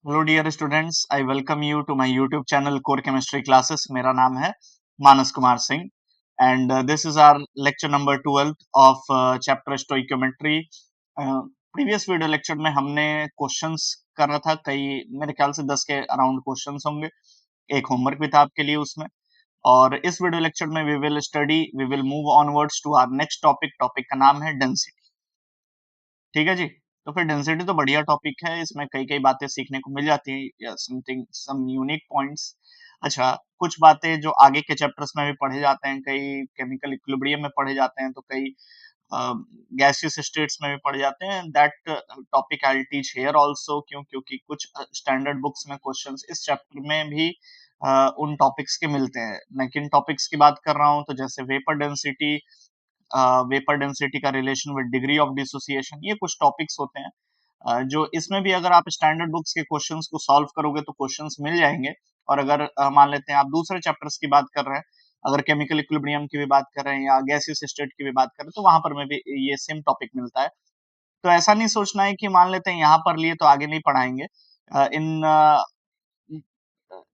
Hello dear students, I welcome you to my YouTube channel core chemistry classes. मेरा नाम है Manas Kumar Singh and this is our lecture number 12 of chapter stoichiometry. Previous video lecture में हमने questions कर रहा था, कई मेरे ख्याल से 10 के अराउंड क्वेश्चंस होंगे। एक होमवर्क भी था आपके लिए उसमें। और इस वीडियो लेक्चर में we will move onwards to our next topic. Topic का नाम है डेंसिटी। ठीक है जी। तो फिर डेंसिटी तो बढ़िया टॉपिक है, इसमें कई कई बातें सीखने को मिल जाती हैं या समथिंग सम यूनिक पॉइंट्स। अच्छा, कुछ बातें जो आगे के चैप्टर्स में भी पढ़े जाते हैं, कई केमिकल इक्विलिब्रियम में पढ़े जाते हैं, तो कई गैसियस स्टेट्स में भी पढ़े जाते हैं। That topic I will teach here also. क्योंकि कुछ स्टैंडर्ड बुक्स में क्वेश्चंस इस चैप्टर में भी उन टॉपिक्स के मिलते हैं। मैं किन टॉपिक्स की बात कर रहा हूँ, तो जैसे वेपर डेंसिटी, वेपर डेंसिटी का relation with degree of dissociation, ये कुछ टॉपिक्स होते हैं जो इसमें भी अगर आप स्टैंडर्ड बुक्स के क्वेश्चंस को सॉल्व करोगे तो क्वेश्चंस मिल जाएंगे। और अगर मान लेते हैं आप दूसरे चैप्टर्स की बात कर रहे हैं, अगर केमिकल इक्विलिब्रियम की भी बात कर रहे हैं या गैसियस स्टेट की भी बात कर रहे हैं, तो वहां पर में भी ये सेम टॉपिक मिलता है। तो ऐसा नहीं सोचना है कि मान लेते हैं यहाँ पर लिए तो आगे नहीं पढ़ाएंगे। इन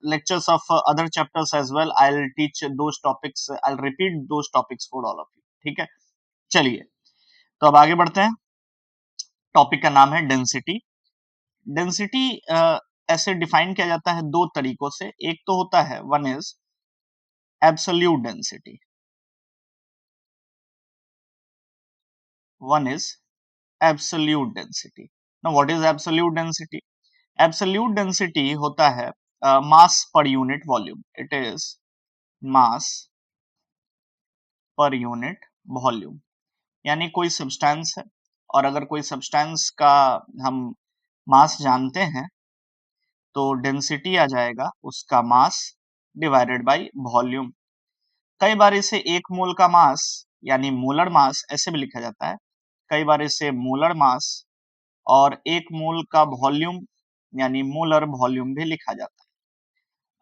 lectures of other chapters as well, I'll teach those topics, I'll repeat those topics for all of you। ठीक है, चलिए तो अब आगे बढ़ते हैं। टॉपिक का नाम है डेंसिटी। डेंसिटी ऐसे डिफाइन किया जाता है दो तरीकों से। एक तो होता है, one is absolute density, one is absolute density. Now what is absolute density? Absolute density होता है mass per unit volume. It is mass per unit volume. यानी कोई सब्सटेंस है, और अगर कोई सब्सटेंस का हम मास जानते हैं तो डेंसिटी आ जाएगा उसका मास डिवाइडेड बाय वॉल्यूम। कई बार इसे एक मोल का मास यानी मोलर मास ऐसे भी लिखा जाता है, कई बार इसे मोलर मास और एक मोल का वॉल्यूम यानी मोलर वॉल्यूम भी लिखा जाता है।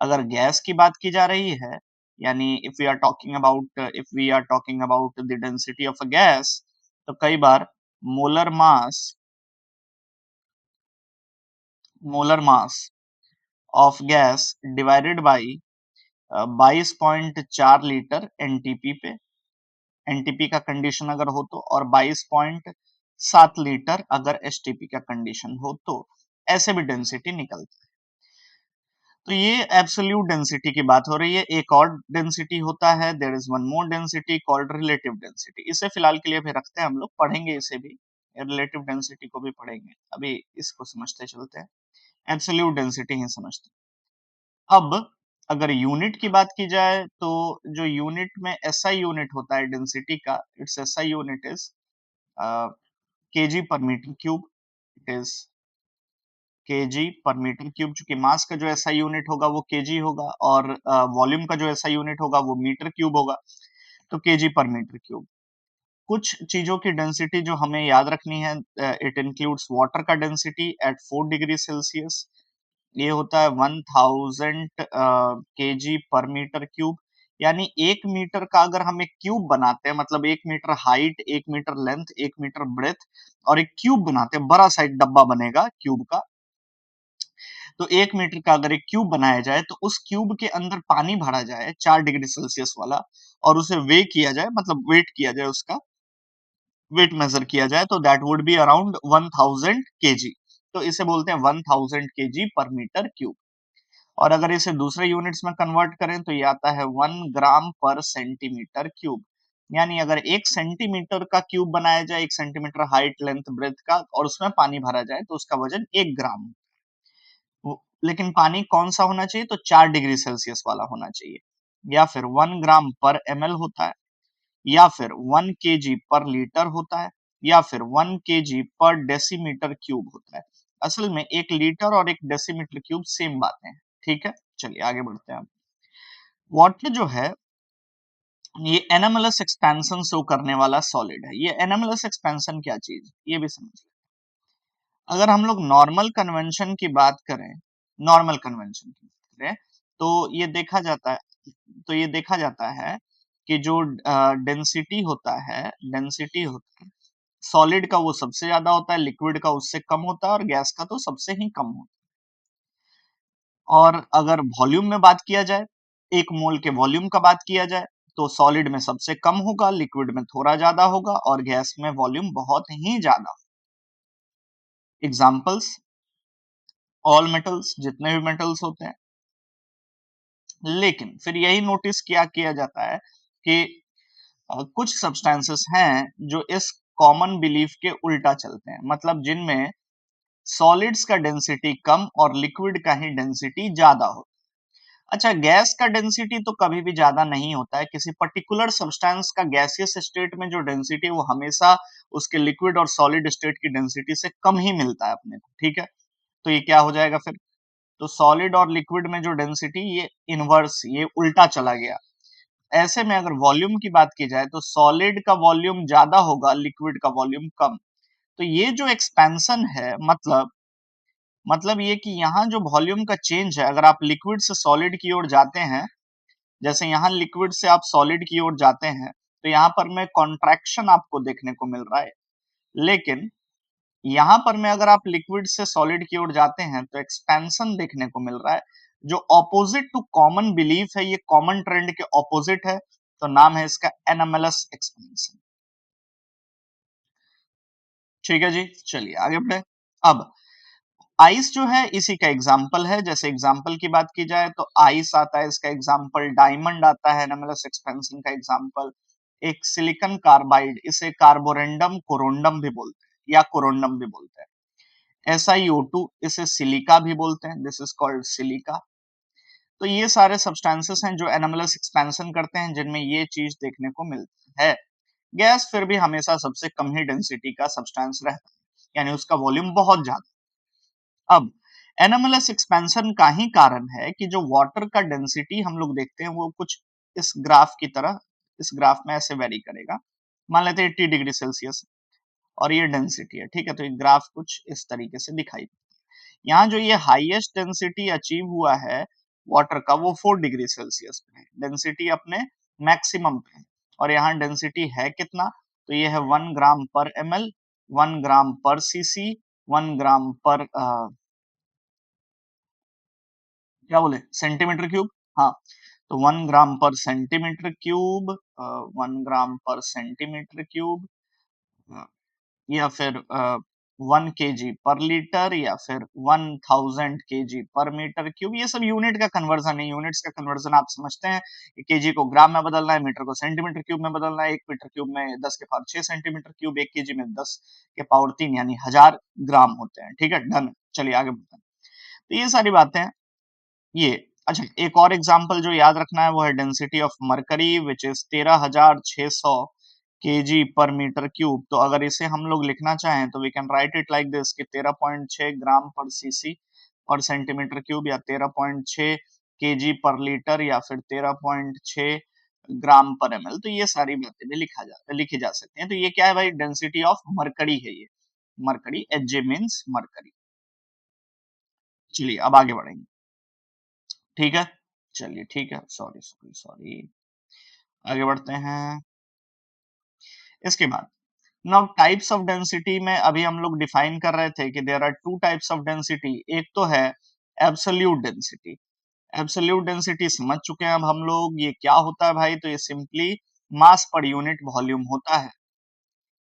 अगर गैस की बात की जा रही है, यानी if we are talking about the density of a gas, तो कई बार molar mass molar mass of gas divided by 22.4 litre NTP पे, एनटीपी का कंडीशन अगर हो तो, और 22.7 लीटर अगर एसटीपी का कंडीशन हो तो, ऐसे भी डेंसिटी निकलता है। तो ये एब्सोल्यूट डेंसिटी की बात हो रही है। एक और डेंसिटी होता है, there is one more density called relative density. इसे फिलहाल के लिए भी रखते हैं, हम लोग पढ़ेंगे इसे भी, रिलेटिव डेंसिटी को भी पढ़ेंगे। अभी इसको समझते चलते हैं, एब्सोल्यूट डेंसिटी ही समझते हैं। अब अगर यूनिट की बात की जाए तो जो यूनिट में एसआई यूनिट होता है डेंसिटी का, its SI unit is KG per metre cube. It is KG per metre cube. चूंकि मास का जो एसआई यूनिट होगा वो केजी होगा, और वॉल्यूम का जो एसआई यूनिट होगा वो मीटर क्यूब होगा, तो केजी पर मीटर क्यूब। कुछ चीजों की डेंसिटी जो हमें याद रखनी है, इट इंक्लूड्स वाटर का डेंसिटी एट 4 डिग्री सेल्सियस, ये होता है 1000 केजी पर मीटर क्यूब। यानी 1 मीटर का अगर हम एक क्यूब बनाते हैं, मतलब 1 metre height, 1 metre length, 1 metre breadth, और एक क्यूब बनाते हैं, बड़ा सा एक डब्बा बनेगा क्यूब का, तो 1 मीटर का अगर एक क्यूब बनाया जाए तो उस क्यूब के अंदर पानी भरा जाए 4 डिग्री सेल्सियस वाला, और उसे वे किया जाए, मतलब वेट किया जाए, उसका वेट मेजर किया जाए, तो that would be around 1000 KG. तो इसे बोलते हैं 1000 केजी पर मीटर क्यूब। और अगर इसे दूसरे यूनिट्स में कन्वर्ट करें तो ये आता है 1 ग्राम पर सेंटीमीटर क्यूब। यानी अगर 1 सेंटीमीटर का क्यूब बनाया जाए, 1 सेंटीमीटर हाइट लेंथ ब्रेथ का, और उसमें पानी भरा जाए, तो उसका वजन 1 ग्राम। लेकिन पानी कौन सा होना चाहिए? तो 4 डिग्री सेल्सियस वाला होना चाहिए, या फिर 1 ग्राम पर ml होता है, या फिर 1 केजी पर लीटर होता है, या फिर 1 केजी पर डेसीमीटर क्यूब होता है। असल में 1 लीटर और 1 डेसीमीटर क्यूब सेम बातें हैं। ठीक है, चलिए आगे बढ़ते हैं। वाटर जो है ये एनामलस एक्सपेंशन शो करने वाला सॉलिड है। ये एनामलस एक्सपेंशन क्या चीज, ये भी समझ लें। अगर हम लोग नॉर्मल कन्वेंशन की बात करें, नॉर्मल कन्वेंशन की बात करें, तो ये देखा जाता है, कि जो डेंसिटी होता है, सॉलिड का वो सबसे ज्यादा होता है, लिक्विड का उससे कम होता है, और गैस का तो सबसे ही कम होता है। और अगर वॉल्यूम में बात किया जाए, 1 मोल के वॉल्यूम का बात किया जाए, तो सॉलिड में सबसे कम होगा, लिक्विड में थोड़ा ज्यादा होगा और गैस में वॉल्यूम बहुत ही ज्यादा। एग्जाम्पल्स, ऑल मेटल्स, जितने भी मेटल्स होते हैं। लेकिन फिर यही नोटिस किया किया जाता है कि कुछ सब्सटेंसेस हैं जो इस कॉमन बिलीफ के उल्टा चलते हैं, मतलब जिनमें सॉलिड्स का डेंसिटी कम और लिक्विड का ही डेंसिटी ज्यादा हो। अच्छा, गैस का डेंसिटी तो कभी भी ज्यादा नहीं होता है, किसी पर्टिकुलर सब्सटेंस का गैसियस स्टेट में जो डेंसिटी है वो हमेशा उसके लिक्विड और सॉलिड स्टेट की डेंसिटी से कम ही मिलता है अपने को, ठीक है। तो ये क्या हो जाएगा फिर, तो सॉलिड और लिक्विड में जो डेंसिटी ये इनवर्स, ये उल्टा चला गया। ऐसे में अगर वॉल्यूम की बात की जाए तो सॉलिड का वॉल्यूम ज्यादा होगा, लिक्विड का वॉल्यूम कम। तो ये जो एक्सपेंशन है, मतलब ये कि यहाँ जो वॉल्यूम का चेंज है, अगर आप लिक्विड से सॉलिड की ओर जाते हैं, जैसे यहाँ लिक्विड से आप सॉलिड की ओर जाते हैं, तो यहाँ पर में कॉन्ट्रैक्शन आपको देखने को मिल रहा है। लेकिन यहाँ पर में अगर आप लिक्विड से सॉलिड की ओर जाते हैं तो एक्सपेंशन देखने को मिल रहा है, जो ऑपोजिट टू कॉमन बिलीफ है, ये कॉमन ट्रेंड के ऑपोजिट है। तो नाम है इसका एनोमलस एक्सपेंशन। ठीक है जी, चलिए आगे बढ़े। अब आइस जो है इसी का एग्जाम्पल है। जैसे एग्जाम्पल की बात की जाए तो आइस आता है इसका एग्जाम्पल, डायमंड आता है एनोमलस एक्सपेंशन का एग्जाम्पल, एक सिलिकॉन कार्बाइड, इसे कार्बोरेंडम कोरोंडम भी बोलते हैं या कोरोंडम भी बोलते हैं। SiO2, इसे सिलिका भी बोलते हैं, दिस इज कॉल्ड सिलिका। तो ये सारे सब्सटेंसेस हैं जो एनोमलस एक्सपेंशन करते हैं, जिनमें ये चीज देखने को मिलती है। गैस फिर भी हमेशा सबसे कम ही डेंसिटी का सब्सटेंस रहता है, यानी उसका वॉल्यूम बहुत ज्यादा। अब एनोमलस एक्सपेंशन का ही कारण है कि जो वाटर का डेंसिटी हम लोग देखते हैं वो कुछ इस ग्राफ की तरह, इस ग्राफ में ऐसे वेरी करेगा। मान लेते हैं 80 डिग्री सेल्सियस और ये डेंसिटी है, ठीक है। तो ये ग्राफ कुछ इस तरीके से दिखाई, यहाँ जो ये हाईएस्ट डेंसिटी अचीव हुआ है वाटर का, वो 4 डिग्री सेल्सियस पे है, डेंसिटी अपने मैक्सिमम पे है। और यहाँ डेंसिटी है कितना, तो ये है 1 ग्राम पर ml, 1 ग्राम पर cc, 1 ग्राम पर क्या बोले, सेंटीमीटर क्यूब। हाँ, तो 1 ग्राम पर सेंटीमीटर क्यूब, 1 ग्राम पर सेंटीमीटर क्यूब, या फिर 1 kg पर लीटर, या फिर 1000 kg पर मीटर क्यूब। ये सब यूनिट का कन्वर्जन है, यूनिट्स का कन्वर्जन आप समझते हैं कि केजी को ग्राम में बदलना है, मीटर को सेंटीमीटर क्यूब में बदलना है। 1 मीटर क्यूब में 10 के पावर 6 सेंटीमीटर क्यूब, 1 kg में 10 के पावर 3 यानी 1000 ग्राम होते हैं, ठीक है। डन, चलिए आगे बढ़ते हैं। तो ये सारी बातें हैं ये। अच्छा, एक और एग्जांपल जो याद रखना है वो है density of mercury, which is 13,600 kg/मीटर क्यूब। तो अगर इसे हम लोग लिखना चाहें तो we can write it like this कि 13.6 ग्राम पर सीसी और सेंटीमीटर क्यूब, या 13.6 kg/लीटर, या फिर 13.6 ग्राम पर ml। तो ये सारी बातें भी लिखी जा सकती हैं। तो ये क्या है भाई, डेंसिटी ऑफ मरकरी है ये, मरकरी, Hg मीन्स मरकरी। चलिए अब आगे बढ़ेंगे, ठीक है। चलिए ठीक है, सॉरी सॉरी सॉरी, आगे बढ़ते हैं। इसके बाद नाउ टाइप्स ऑफ डेंसिटी में अभी हम लोग डिफाइन कर रहे थे कि there are 2 types of density. एक तो है एब्सोल्यूट डेंसिटी। एब्सोल्यूट डेंसिटी समझ चुके हैं अब हम लोग, ये क्या होता है भाई, तो ये सिंपली मास पर यूनिट वॉल्यूम होता है,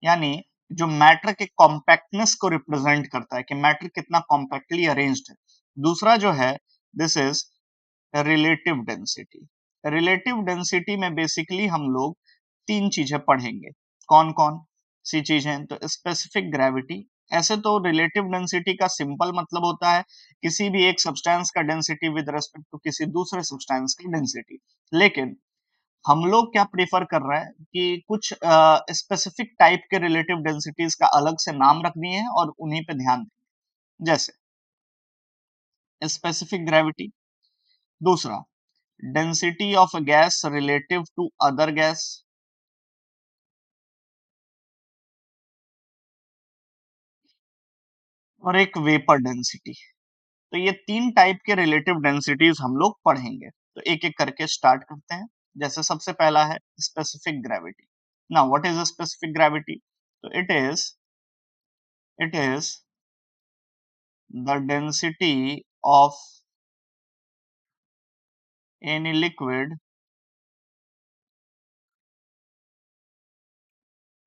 यानी जो मैटर के कॉम्पैक्टनेस को रिप्रेजेंट करता है कि मैटर कितना कॉम्पैक्टली अरेंज्ड है। दूसरा जो है, this is relative density. Relative density में बेसिकली हम लोग 3 चीजें पढ़ेंगे। कौन कौन सी चीजें, तो स्पेसिफिक ग्रेविटी। ऐसे तो रिलेटिव डेंसिटी का सिंपल मतलब होता है किसी भी एक सब्सटेंस का डेंसिटी विद रेस्पेक्ट टू किसी दूसरे सब्सटेंस की डेंसिटी। लेकिन हम लोग क्या प्रेफर कर रहे हैं कि कुछ स्पेसिफिक टाइप के रिलेटिव डेंसिटीज का अलग से नाम रख दिए हैं और उन्हीं पे ध्यान दें। जैसे स्पेसिफिक ग्रेविटी, दूसरा density of a gas relative to other gas, और एक वेपर डेंसिटी। तो ये 3 टाइप के रिलेटिव डेंसिटीज हम लोग पढ़ेंगे। तो एक एक करके स्टार्ट करते हैं। जैसे सबसे पहला है specific gravity. Now what is specific gravity, तो it is the density of any liquid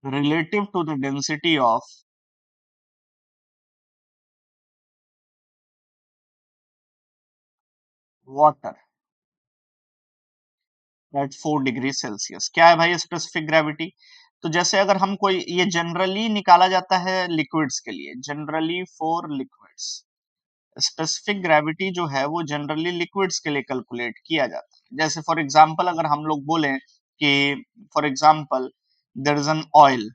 relative to the density of water at 4 degree Celsius. क्या है भाई स्पेसिफिक ग्रेविटी? तो जैसे अगर हम कोई, ये जनरली निकाला जाता है लिक्विड्स के लिए, generally for liquids specific gravity जो है वो जनरली लिक्विड्स के लिए कैलकुलेट किया जाता है। जैसे फॉर एग्जांपल अगर हम लोग बोलें कि for example there is an oil,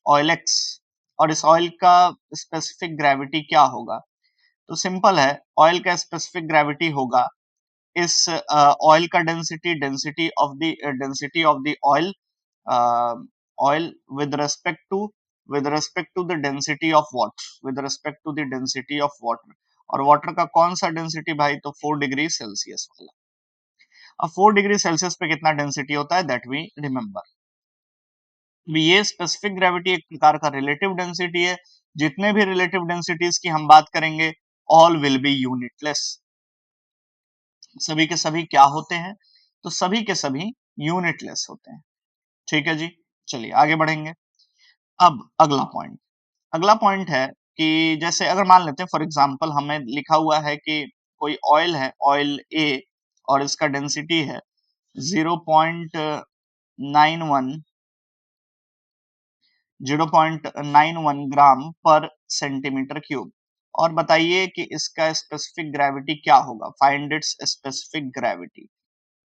oil X, और इस ऑयल का स्पेसिफिक ग्रेविटी क्या होगा? तो सिंपल है, ऑयल का स्पेसिफिक ग्रेविटी होगा इस ऑयल का density, density of the oil, oil with respect to, the density of water, with respect to the density of water. और वाटर का कौन सा डेंसिटी भाई? तो 4 डिग्री सेल्सियस वाला। अब 4 डिग्री सेल्सियस पे कितना डेंसिटी होता है दैट वी रिमेम्बर। ये स्पेसिफिक ग्रेविटी एक प्रकार का रिलेटिव डेंसिटी है। जितने भी रिलेटिव डेंसिटीज की हम बात करेंगे, ऑल विल बी यूनिटलेस। सभी के सभी क्या होते हैं? तो सभी के सभी यूनिटलेस होते हैं। ठीक है जी, चलिए आगे बढ़ेंगे। अब अगला पॉइंट है कि जैसे अगर मान लेते हैं फॉर एग्जांपल हमें लिखा हुआ है कि कोई ऑयल है, ऑयल ए, और इसका डेंसिटी है 0.91 ग्राम पर सेंटीमीटर क्यूब। और बताइए कि इसका स्पेसिफिक ग्रेविटी क्या होगा? Find its specific gravity.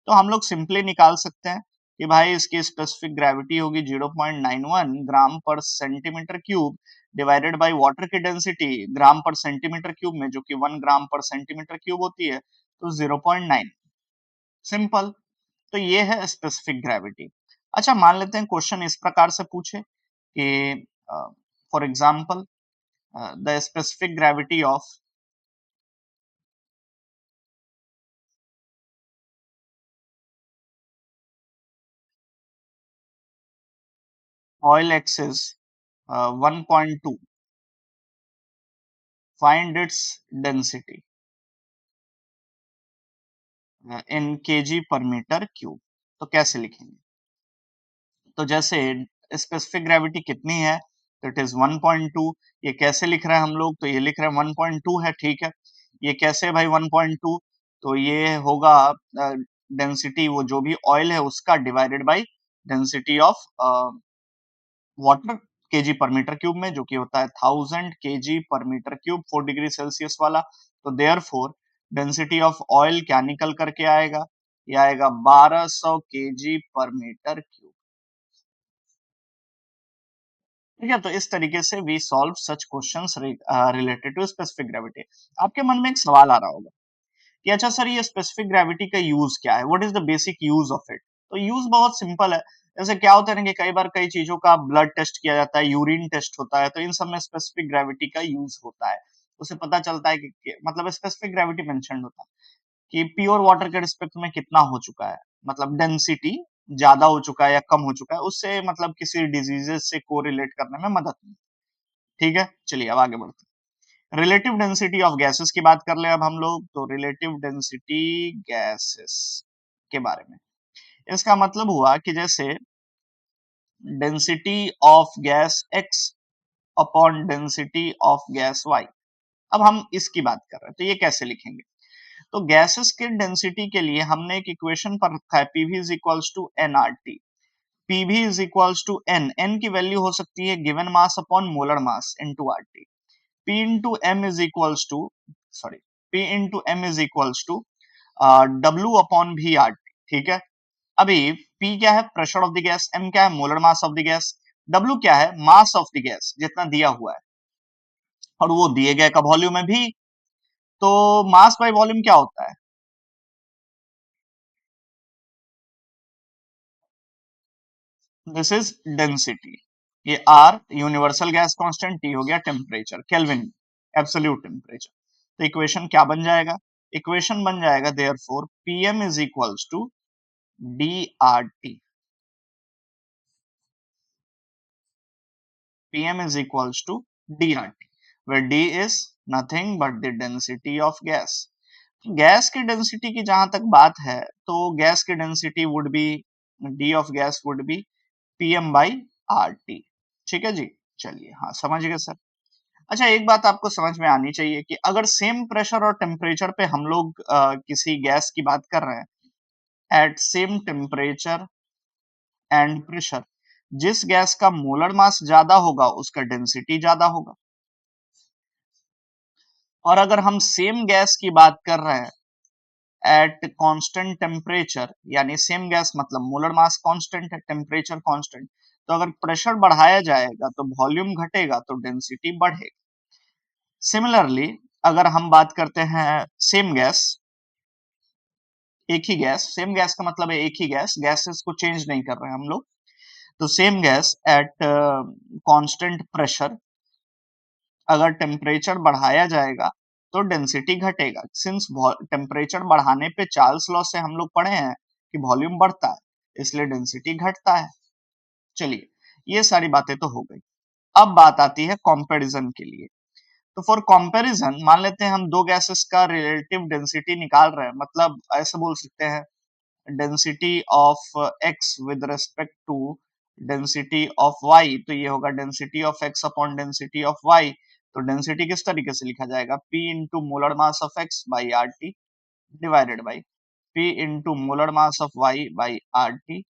तो हम लोग सिंपली निकाल सकते हैं कि भाई इसकी स्पेसिफिक ग्रेविटी होगी 0.91 ग्राम पर centimetre cube divided by water की डेंसिटी ग्राम पर सेंटीमीटर क्यूब में, जो कि 1 ग्राम पर सेंटीमीटर क्यूब होती है, तो 0.9। सिंपल। तो ये है स्पेसिफिक ग्रेविटी। अच्छा, मान लेते हैं क्वेश्चन इस प्रकार से पूछे कि for example the specific gravity of oil X is 1.2, find its density in kg per meter cube। तो कैसे लिखेंगे? तो जैसे स्पेसिफिक ग्रेविटी कितनी है? तो इट इज 1.2। ये कैसे लिख रहे हैं हम लोग? तो ये लिख रहे हैं 1.2 है, ठीक है। ये कैसे भाई 1.2? तो ये होगा डेंसिटी, वो जो भी ऑयल है उसका divided by density of water KG per metre cube में, जो कि होता है 1000 kg पर मीटर क्यूब 4 डिग्री सेल्सियस वाला। तो देयरफॉर डेंसिटी ऑफ ऑयल क्या निकल करके आएगा? ये आएगा 1200 kg पर मीटर क्यूब। ठीक है, तो इस तरीके से we solve such questions related to specific gravity. आपके मन में एक सवाल आ रहा होगा कि अच्छा सर, ये स्पेसिफिक ग्रेविटी का यूज क्या है? What is the basic use of it? तो यूज बहुत सिंपल है। जैसे क्या होता है ना कि कई बार कई चीजों का ब्लड टेस्ट किया जाता है, यूरिन टेस्ट होता है, तो इन सब में स्पेसिफिक ग्रेविटी का यूज होता है। उससे पता चलता है कि मतलब स्पेसिफिक ग्रेविटी मेंशन होता है कि प्योर वाटर के रिस्पेक्ट में कितना हो चुका है, मतलब डेंसिटी ज्यादा हो चुका है या कम हो चुका है, उससे मतलब किसी डिजीजेस से कोरिलेट करने में मदद मिलती है। ठीक है, चलिए अब आगे बढ़ते हैं। रिलेटिव डेंसिटी ऑफ गैसेस की बात कर ले अब हम लोग। तो रिलेटिव डेंसिटी गैसेस के बारे में, इसका मतलब हुआ कि जैसे density of gas X upon density of gas Y. अब हम इसकी बात कर रहे हैं, तो ये कैसे लिखेंगे? तो गैसेस के डेंसिटी के लिए हमने एक इक्वेशन पर रखा है, PV is equals to n R T. PV is equals to n, n की वैल्यू हो सकती है given mass upon molar mass into R T. P into M is equals to, sorry, P into M is equals to W upon V R T. ठीक है, अभी P क्या है? Pressure of the gas. M क्या है? Molar mass of the gas. W क्या है? मास of the gas, जितना दिया हुआ है, और वो दिए गए का वॉल्यूम है V। तो मास बाय वॉल्यूम क्या होता है? This is density. ये R universal gas constant, T हो गया टेम्परेचर, केल्विन एब्सोल्यूट टेम्परेचर। तो इक्वेशन क्या बन जाएगा? इक्वेशन बन जाएगा therefore Pm is equals to DRT। Pm is equals to DRT, where D is nothing but the density of gas. Gas की density की जहां तक बात है तो गैस की density would be D of gas would be PM by R T. ठीक है जी, चलिए हाँ समझ गए सर। अच्छा एक बात आपको समझ में आनी चाहिए कि अगर सेम प्रेशर और टेम्परेचर पे हम लोग किसी गैस की बात कर रहे हैं at same temperature and pressure, जिस गैस का मोलर मास ज्यादा होगा उसका डेंसिटी ज्यादा होगा। और अगर हम सेम गैस की बात कर रहे हैं एट कांस्टेंट टेम्परेचर, यानी सेम गैस मतलब मोलर मास कांस्टेंट है, टेम्परेचर कांस्टेंट, तो अगर प्रेशर बढ़ाया जाएगा तो वॉल्यूम घटेगा तो डेंसिटी बढ़ेगा। सिमिलरली अगर हम बात करते हैं सेम गैस, एक ही गैस, सेम गैस का मतलब है एक ही गैस, गैसेस को चेंज नहीं कर रहे हैं हम लोग, तो same gas at constant pressure अगर टेम्परेचर बढ़ाया जाएगा तो डेंसिटी घटेगा। सिंस टेम्परेचर बढ़ाने पे चार्ल्स लॉ से हम लोग पढ़े हैं कि वॉल्यूम बढ़ता है इसलिए डेंसिटी घटता है। चलिए ये सारी बातें तो हो गई। अब बात आती है कंपैरिजन के लिए। तो फॉर कंपैरिजन मान लेते हैं हम दो गैसेस का रिलेटिव डेंसिटी निकाल रहे हैं, मतलब ऐसे बोल सकते हैं density of x with respect to density of y, तो ये होगा density of x upon density of y। तो डेंसिटी किस तरीके से लिखा जाएगा, p into molar mass of x by R T divided by p into molar mass of y by R T.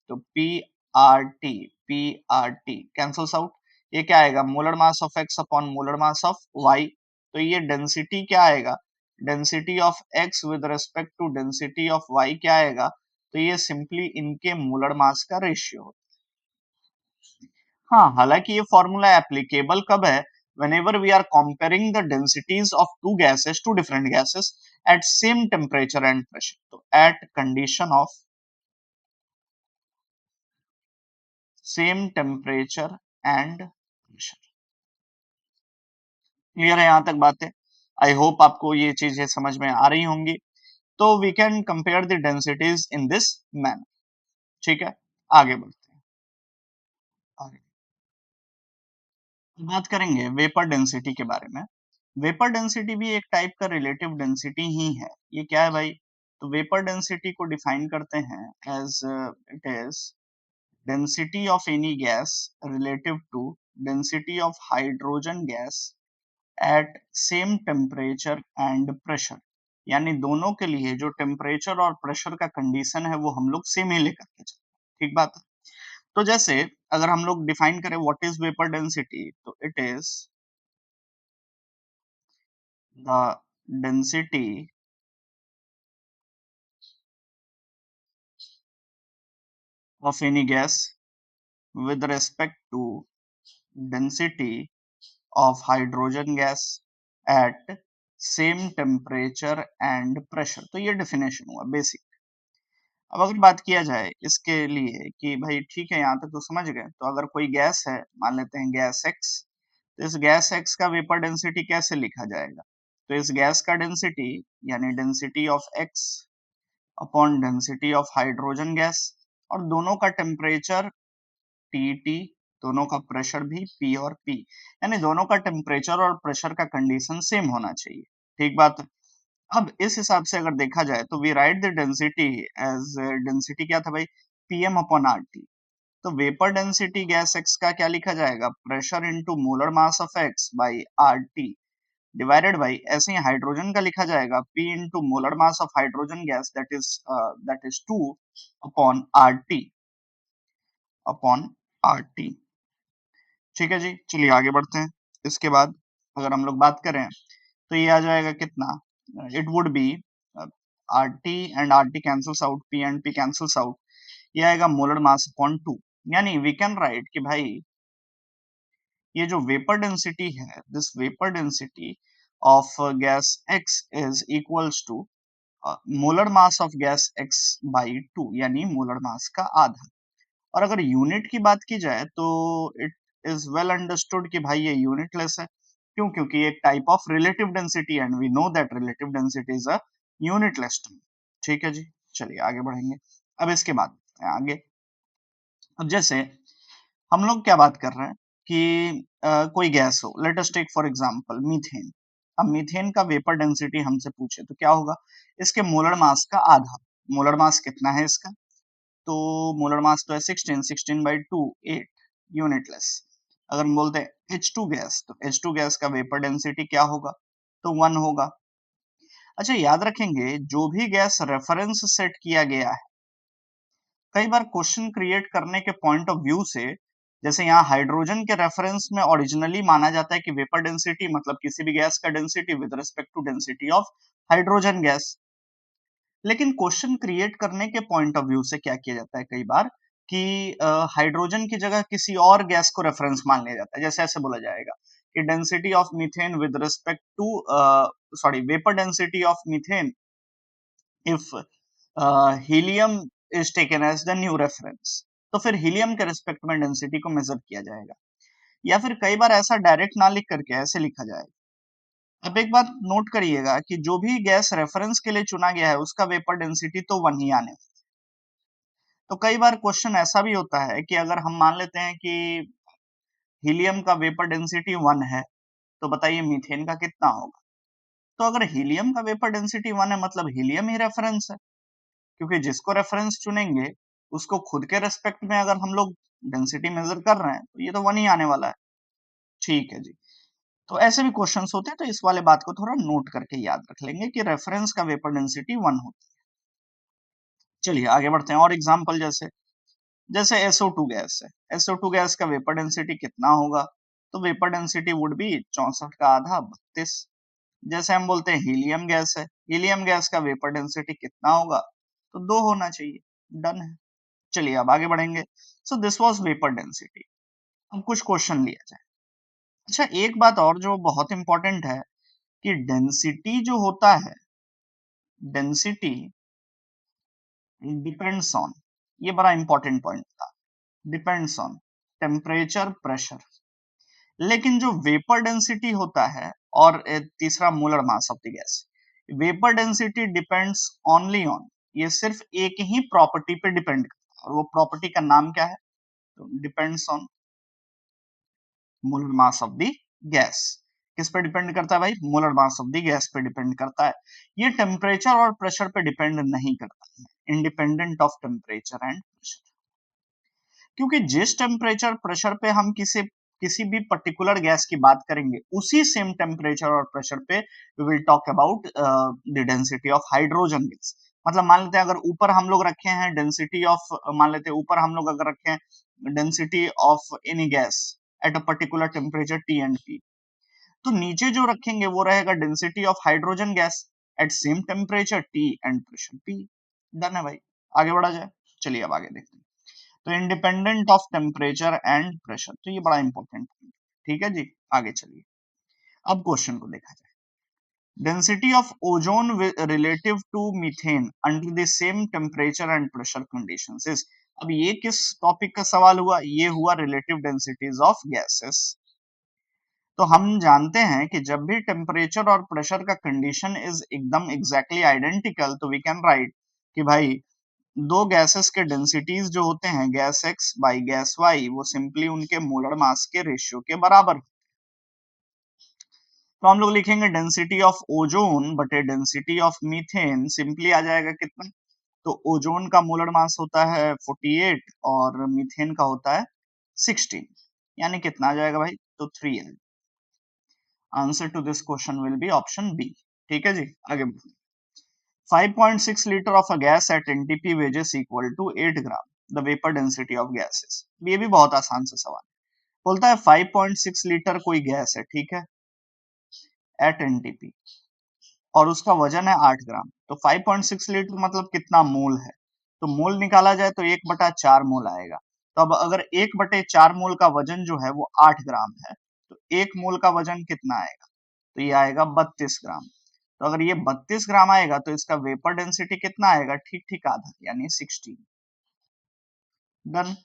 तो P R T cancels out, ये क्या आएगा molar mass of x upon molar mass of y। तो ये density क्या आएगा, density of x with respect to density of y क्या आएगा, तो ये सिंपली इनके मोलर मास का रेशियो। हाँ हालांकि ये फॉर्मूला एप्लीकेबल कब है, whenever we are comparing the densities of two gases, two different gases at same temperature and pressure, तो at condition of same temperature and pressure। Clear है यहाँ तक बातें, आई होप आपको ये चीजें समझ में आ रही होंगी। तो we can compare the densities in this manner. ठीक है, आगे बढ़ते हैं। आगे बात करेंगे वेपर डेंसिटी के बारे में। वेपर डेंसिटी भी एक टाइप का रिलेटिव डेंसिटी ही है। ये क्या है भाई, तो वेपर डेंसिटी को डिफाइन करते हैं as it is density of any gas relative to density of hydrogen gas at same temperature and pressure, यानी दोनों के लिए जो टेम्परेचर और प्रेशर का कंडीशन है वो हम लोग सेम ही लेकर के चलते। ठीक बात है। तो जैसे अगर हम लोग डिफाइन करें व्हाट इज वेपर डेंसिटी, तो it is the density of any gas with respect to density of hydrogen gas at same temperature and pressure। तो ये डेफिनेशन हुआ बेसिक। अब अगर बात किया जाए इसके लिए कि भाई ठीक है यहाँ तक तो समझ गए, तो अगर कोई गैस है मान लेते हैं गैस एक्स, तो इस गैस एक्स का वेपर डेंसिटी कैसे लिखा जाएगा, तो इस गैस का डेंसिटी यानी density of x upon density of hydrogen gas, और दोनों का टेम्परेचर टी टी, दोनों का प्रेशर भी पी और पी, यानी दोनों का टेम्परेचर और प्रेशर का कंडीशन सेम होना चाहिए। ठीक बात है। अब इस हिसाब से अगर देखा जाए तो we write the density as, density क्या था भाई, पीएम अपॉन आर टी। तो वेपर डेंसिटी गैस एक्स का क्या लिखा जाएगा, pressure into molar mass of X by R T divided by, ऐसे ही हाइड्रोजन का लिखा जाएगा P into molar mass of hydrogen gas that is two upon R T, upon R T. ठीक है जी, चलिए आगे बढ़ते हैं। इसके बाद अगर हम लोग बात करें तो ये आ जाएगा कितना, it would be R T and R T cancels out, P and P cancels out, ये आएगा मोलर मास अपॉन टू। यानी वी कैन राइट कि भाई ये जो वेपर डेंसिटी है, this vapour density of gas X is equals to molar mass of gas X by two, यानी molar mass का आधा। और अगर यूनिट की बात की जाए तो इट इज वेल अंडरस्टूड कि भाई ये यूनिटलेस है। क्यों, क्योंकि एक type of relative density and we know that relative density is a unitless term. ठीक है जी, चलिए आगे बढ़ेंगे। अब इसके बाद आगे, अब जैसे हम लोग क्या बात कर रहे हैं कि कोई गैस हो, let us take for example methane. अब मीथेन का वेपर डेंसिटी हमसे पूछे तो क्या होगा, इसके मोलर मास का आधा। मोलर मास कितना है इसका, तो मोलर मास तो है 16, 16/2 8 यूनिटलेस। अगर हम बोलते हैं H2 गैस, तो H2 गैस का वेपर डेंसिटी क्या होगा, तो 1 होगा। अच्छा याद रखेंगे, जो भी गैस रेफरेंस सेट किया गया है, कई बार क्वेश्चन क्रिएट करने के पॉइंट ऑफ व्यू से, जैसे यहाँ हाइड्रोजन के रेफरेंस में ओरिजिनली माना जाता है कि वेपर डेंसिटी मतलब किसी भी गैस का density with respect to density of hydrogen gas. लेकिन क्वेश्चन क्रिएट करने के पॉइंट ऑफ व्यू से क्या किया जाता है कई बार कि हाइड्रोजन की जगह किसी और गैस को रेफरेंस मान लिया जाता है। जैसे ऐसे बोला जाएगा कि density of methane with respect to sorry vapour density of methane if helium is taken as the new reference, तो फिर हीलियम के रिस्पेक्ट में डेंसिटी को मेजर किया जाएगा। या फिर कई बार ऐसा डायरेक्ट ना लिख करके ऐसे लिखा जाएगा। अब एक बात नोट करिएगा कि जो भी गैस रेफरेंस के लिए चुना गया है उसका वेपर डेंसिटी तो 1 ही आने। तो कई बार क्वेश्चन ऐसा भी होता है कि अगर हम मान लेते हैं कि हीलियम का वेपर डेंसिटी 1 है, तो बताइए मीथेन का कितना होगा। तो अगर हीलियम का वेपर डेंसिटी 1 है मतलब हीलियम ही रेफरेंस है, क्योंकि जिसको रेफरेंस चुनेंगे उसको खुद के रेस्पेक्ट में अगर हम लोग डेंसिटी मेजर कर रहे हैं तो ये तो 1 ही आने वाला है। ठीक है जी। तो ऐसे भी क्वेश्चंस होते हैं, तो इस वाले बात को थोड़ा नोट करके याद रख लेंगे कि रेफरेंस का वेपर डेंसिटी 1 होता है। चलिए आगे बढ़ते हैं और एग्जांपल, जैसे जैसे SO2 गैस है, SO2 गैस का वेपर डेंसिटी कितना होगा, तो वेपर डेंसिटी वुड बी 64 का आधा 32। जैसे हम बोलते हैं हीलियम गैस है, हीलियम गैस का वेपर डेंसिटी कितना होगा, तो 2 होना चाहिए। डन है। चलिए अब आगे बढ़ेंगे। So this was vapour density. अब कुछ क्वेश्चन लिया जाए। अच्छा एक बात और जो बहुत इंपॉर्टेंट है कि डेंसिटी जो होता है, डेंसिटी डिपेंड्स ऑन, ये बड़ा इंपॉर्टेंट पॉइंट था, डिपेंड्स ऑन टेम्परेचर प्रेशर। लेकिन जो वेपर डेंसिटी होता है और तीसरा molar mass of the gas, vapour density depends only on, ये सिर्फ एक ही प्रॉपर्टी पे डिपेंड करता है और वो प्रॉपर्टी का नाम क्या है, तो depends on molar mass of the gas. किस पे डिपेंड करता है भाई, molar mass of the gas पे डिपेंड करता है। ये टेम्परेचर और प्रेशर पे डिपेंड नहीं करता है, independent of temperature and pressure. क्योंकि जिस टेम्परेचर प्रेशर पे हम किसी भी पर्टिकुलर गैस की बात करेंगे, उसी सेम टेम्परेचर और प्रेशर पे we will talk about the density of hydrogen gas. मतलब मान लेते हैं अगर ऊपर हम लोग रखे हैं डेंसिटी ऑफ, मान लेते हैं ऊपर हम लोग अगर रखे हैं density of any gas at a particular temperature T and P, तो नीचे जो रखेंगे वो रहेगा density of hydrogen gas at same temperature T and pressure P। Done है भाई, आगे बढ़ा जाए। चलिए अब आगे देखते हैं। तो independent of temperature and pressure, तो ये बड़ा इंपॉर्टेंट है। ठीक है जी, आगे चलिए अब क्वेश्चन को देखा जाए। Density of ozone relative to methane under the same temperature and pressure conditions is. अब ये किस टॉपिक का सवाल हुआ, ये हुआ रिलेटिव डेंसिटीज ऑफ गैसेस। तो हम जानते हैं कि जब भी टेम्परेचर और प्रेशर का कंडीशन इज एकदम एग्जैक्टली आइडेंटिकल, तो वी कैन राइट कि भाई दो गैसेस के डेंसिटीज जो होते हैं gas X by gas Y, वो सिंपली उनके मोलर मास के रेशियो के बराबर। तो हम लोग लिखेंगे डेंसिटी ऑफ ओजोन बटे डेंसिटी ऑफ मीथेन, सिंपली आ जाएगा कितना, तो ओजोन का मोलर मास होता है 48 और मीथेन का होता है 16, यानी कितना आ जाएगा भाई, तो 3L। Answer to this question will be option B. ठीक है जी, आगे 5.6 liter of a gas at NTP weighs equal to 8 gram. The vapor density of gases. ये भी बहुत आसान सा सवाल है। बोलता है 5.6 लीटर कोई गैस है, ठीक है, एट एनटीपी, और उसका वजन है 8 ग्राम। तो 5.6 लीटर मतलब कितना मोल है, तो मोल निकाला जाए तो 1/4 मोल आएगा। तो अब अगर 1/4 मोल का वजन जो है वो 8 ग्राम है, तो 1 मोल का वजन कितना आएगा, तो ये आएगा 32 ग्राम। तो अगर ये 32 ग्राम आएगा तो इसका वेपर डेंसिटी कितना आएगा, ठीक ठीक आधा, यानी 16। डन।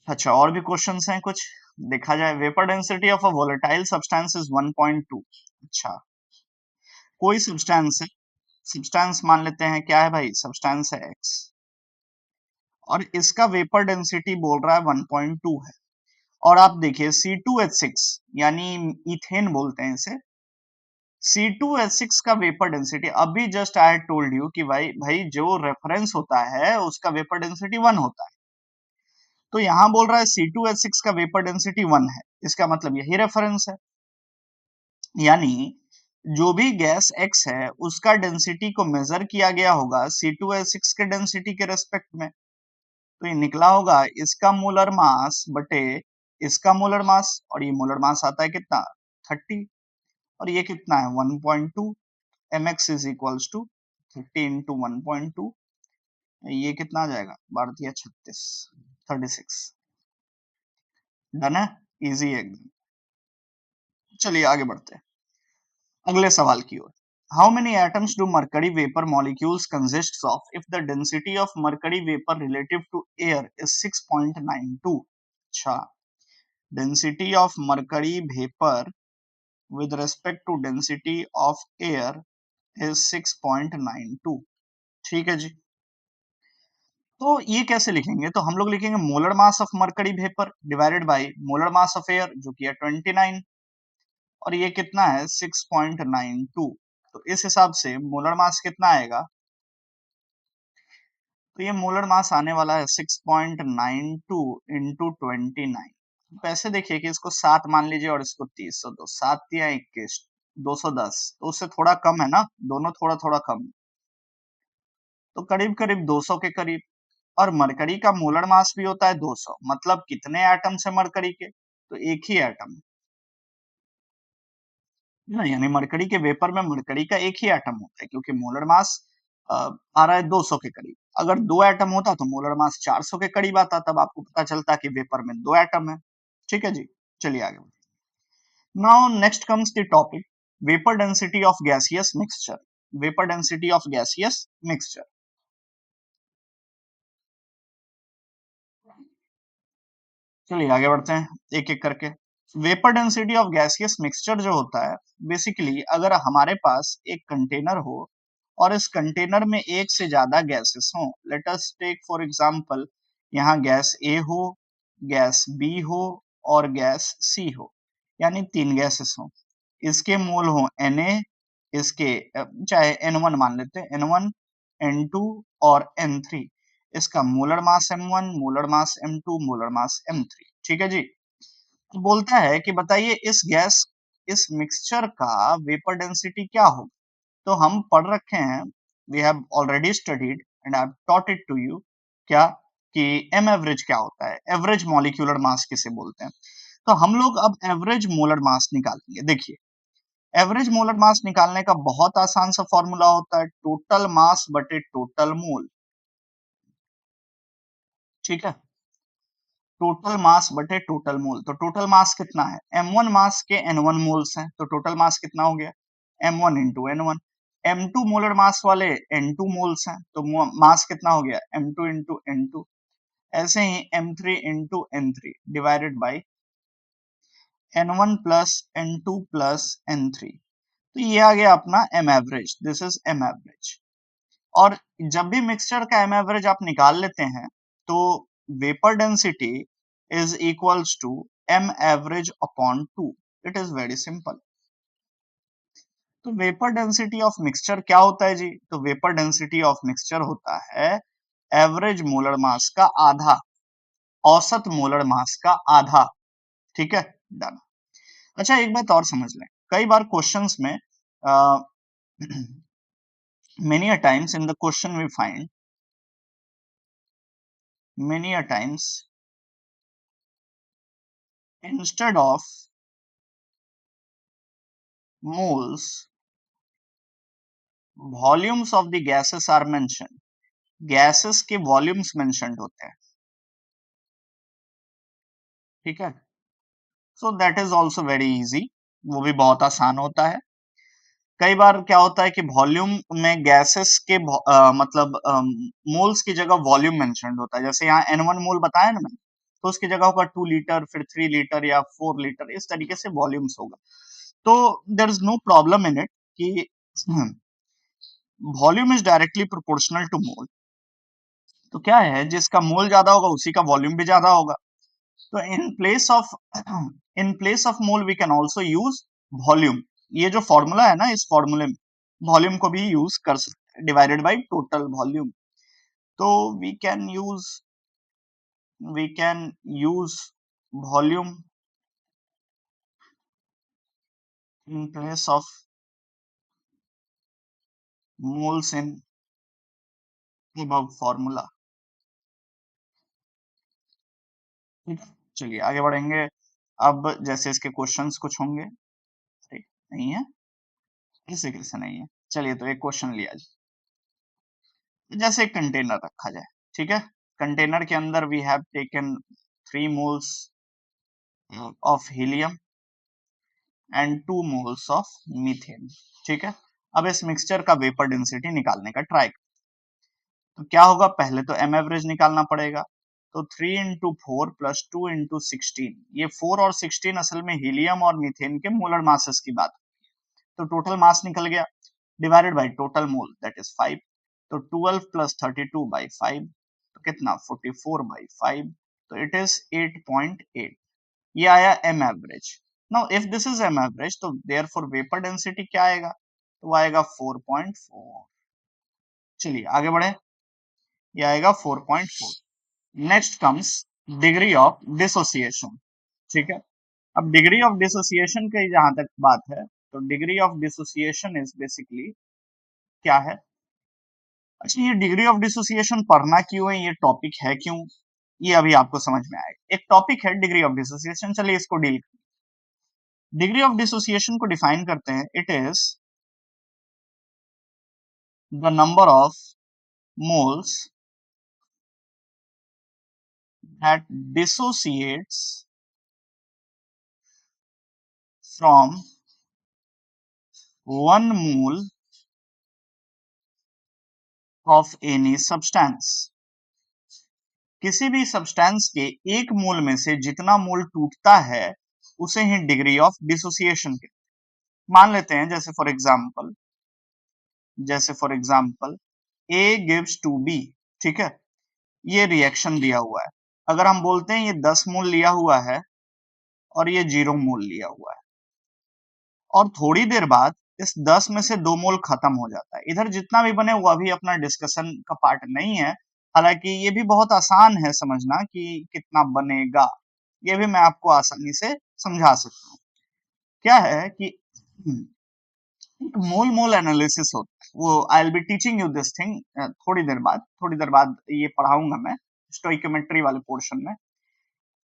अच्छा और भी क्वेश्चंस हैं कुछ, देखा जाए। Vapour density of a volatile substance is 1.2। अच्छा कोई सब्सटेंस है, सब्सटेंस मान लेते हैं क्या है भाई, सब्सटेंस है एक्स, और इसका वेपर डेंसिटी बोल रहा है 1.2 है, और आप देखिए C2H6 यानी इथेन बोलते हैं इसे, C2H6 का वेपर डेंसिटी, अभी जस्ट आई टोल्ड यू कि भाई भाई जो रेफरेंस होता है उसका वेपर डेंसिटी 1 होता है, तो यहां बोल रहा है C2H6 का वेपर डेंसिटी 1 है, इसका मतलब यही रेफरेंस है, यानी जो भी गैस X है उसका डेंसिटी को मेजर किया गया होगा C2H6 के डेंसिटी के रेस्पेक्ट में, तो ये निकला होगा इसका मोलर मास बटे इसका मोलर मास, और ये मोलर मास आता है कितना 30, और ये कितना है 1.2, mx is equals to 30 into 1.2, ये कितना आ जाएगा 12 36, 36। डन है, इजी है एकदम। चलिए आगे बढ़ते हैं अगले सवाल की ओर। How many atoms do mercury vapour molecules consist of if the density of mercury vapour relative to air is 6.92? अच्छा, density of mercury vapour with respect to density of air is 6.92। ठीक है जी, तो ये कैसे लिखेंगे, तो हम लोग लिखेंगे molar mass of mercury vapour divided by molar mass of air जो कि है 29, और ये कितना है 6.92, तो इस हिसाब से मोलर मास कितना आएगा, तो ये मोलर मास आने वाला है 6.92 इंटू 29। वैसे देखिए कि इसको 7 मान लीजिए और इसको 30, तो 7 या 21 210, तो उससे थोड़ा कम है ना, दोनों थोड़ा थोड़ा कम, तो करीब करीब 200 के करीब। और मरकरी का मोलर मास भी होता है 200, मतलब कितने एटम्स है मरकरी के, तो एक ही एटम है ना, यानी मरकरी के वेपर में मरकरी का एक ही एटम होता है, क्योंकि मोलर मास आ रहा है 200 के करीब। अगर दो एटम होता तो मोलर मास 400 के करीब आता, तब आपको पता चलता कि वेपर में दो एटम है। ठीक है जी, चलिए आगे। Now next comes the topic vapour density of gaseous mixture. Vapour density of gaseous mixture, चलिए आगे बढ़ते हैं एक एक करके। Vapour density of gaseous mixture जो होता है, बेसिकली अगर हमारे पास एक कंटेनर हो और इस कंटेनर में एक से ज्यादा गैसेस हो, let us take for example यहाँ गैस ए हो, गैस बी हो और गैस सी हो, यानी तीन गैसेस हो, इसके मोल हो Na, इसके चाहे N1 मान लेते हैं, N1 N2 और N3, इसका molar mass M1, molar mass M2, molar mass M3। ठीक है जी, तो बोलता है कि बताइए इस मिक्सचर का वेपर डेंसिटी क्या होगा, तो हम पढ़ रखे हैं, we have already studied and I have taught it to you, क्या कि एम एवरेज क्या होता है, एवरेज मॉलिक्यूलर मास किसे बोलते हैं। तो हम लोग अब एवरेज मोलर मास निकालेंगे। देखिए एवरेज मोलर मास निकालने का बहुत आसान सा फॉर्मूला होता है, टोटल मास बटे टोटल मोल। ठीक है, टोटल मास बटे टोटल मोल, तो टोटल मास कितना है, m1 मास के n1 मोल्स हैं, तो टोटल मास कितना हो गया m1 into n1। m2 molar mass वाले n2 मोल्स हैं, तो मास कितना हो गया m2 इंटू n2। ऐसे ही m3 into n3 divided by n1 plus n2 plus n3, तो ये आ गया अपना m average, this is m average. और जब भी मिक्सचर का एम एवरेज आप निकाल लेते हैं, तो vapour density is equals to M average upon 2। It is very simple. तो वेपर डेंसिटी ऑफ मिक्सचर क्या होता है जी, तो वेपर डेंसिटी ऑफ मिक्सचर होता है एवरेज मोलर मास का आधा, औसत मोलर मास का आधा। ठीक है, डन। अच्छा एक बात और समझ लें, कई बार क्वेश्चंस में many a times in the question we find many a times instead of moles volumes of the gases are mentioned, gases के volumes mentioned होते हैं। ठीक है, so that is also very easy, वो भी बहुत आसान होता है। कई बार क्या होता है कि वॉल्यूम में गैसेस के मतलब मोल्स की जगह वॉल्यूम मेंशन्ड होता है, जैसे यहाँ N1 मोल बताया ना मैंने, तो उसकी जगह होगा 2 लीटर, फिर 3 लीटर या 4 लीटर, इस तरीके से वॉल्यूम्स होगा। तो there is no problem in it कि volume is directly proportional to mole, तो क्या है जिसका मोल ज्यादा होगा उसी का वॉल्यूम भी ज्यादा होगा। तो in place of mole we can also use volume. ये जो फॉर्मूला है ना, इस फॉर्मूले में वॉल्यूम को भी यूज कर सकते हैं, डिवाइडेड बाई टोटल वॉल्यूम। तो we can use volume in place of moles in above formula. ठीक है, चलिए आगे बढ़ेंगे। अब जैसे इसके क्वेश्चंस कुछ होंगे। अरे, नहीं है, ऐसे कैसे नहीं है? चलिए तो एक क्वेश्चन लिया जाए। जैसे एक कंटेनर रखा जाए, ठीक है। कंटेनर के अंदर we have taken 3 moles of helium and 2 moles of methane, ठीक है। अब इस मिक्सचर का वेपर डेंसिटी निकालने का ट्राई। तो क्या होगा, पहले तो एम एवरेज निकालना पड़ेगा। तो 3 इंटू 4 प्लस 2 इंटू 16, ये 4 और 16 असल में हीलियम और मीथेन के मोलर मासेस की बात। तो टोटल मास निकल गया, divided by total mole that is 5। तो 12 प्लस 32 बाई 5, तो कितना 44 बाई 5, तो इट इज 8.8। ये आया M average. Now if this is M average, तो देयरफॉर वेपर डेंसिटी क्या आएगा, तो वो आएगा 4.4। चलिए आगे बढ़े, ये आएगा 4.4। Next comes degree of dissociation, ठीक है। अब डिग्री ऑफ डिसोसिएशन की जहां तक बात है, तो degree of dissociation is basically क्या है। अच्छा, ये डिग्री ऑफ डिसोसिएशन पढ़ना क्यों है, ये टॉपिक है क्यों, ये अभी आपको समझ में आएगा। एक टॉपिक है डिग्री ऑफ डिसोसिएशन, चलिए इसको डील। डिग्री ऑफ डिसोसिएशन को डिफाइन करते हैं, it is the number of moles that dissociates from 1 mole of any substance. किसी भी सब्सटेंस के एक मोल में से जितना मोल टूटता है, उसे ही डिग्री ऑफ डिसोसिएशन के मान लेते हैं। जैसे for example A gives two B, ठीक है। ये रिएक्शन दिया हुआ है। अगर हम बोलते हैं ये 10 मोल लिया हुआ है और ये 0 मोल लिया हुआ है, और थोड़ी देर बाद इस 10 में से 2 मोल खत्म हो जाता है। इधर जितना भी बने वो अभी अपना डिस्कशन का पार्ट नहीं है। हालांकि ये भी बहुत आसान है समझना कि कितना बनेगा, ये भी मैं आपको आसानी से समझा सकता हूँ। क्या है कि एक मोल मोल एनालिसिस होता है, वो I will be teaching you this thing थोड़ी देर बाद ये पढ़ाऊंगा मैं स्टोइकोमेट्री वाले पोर्शन में।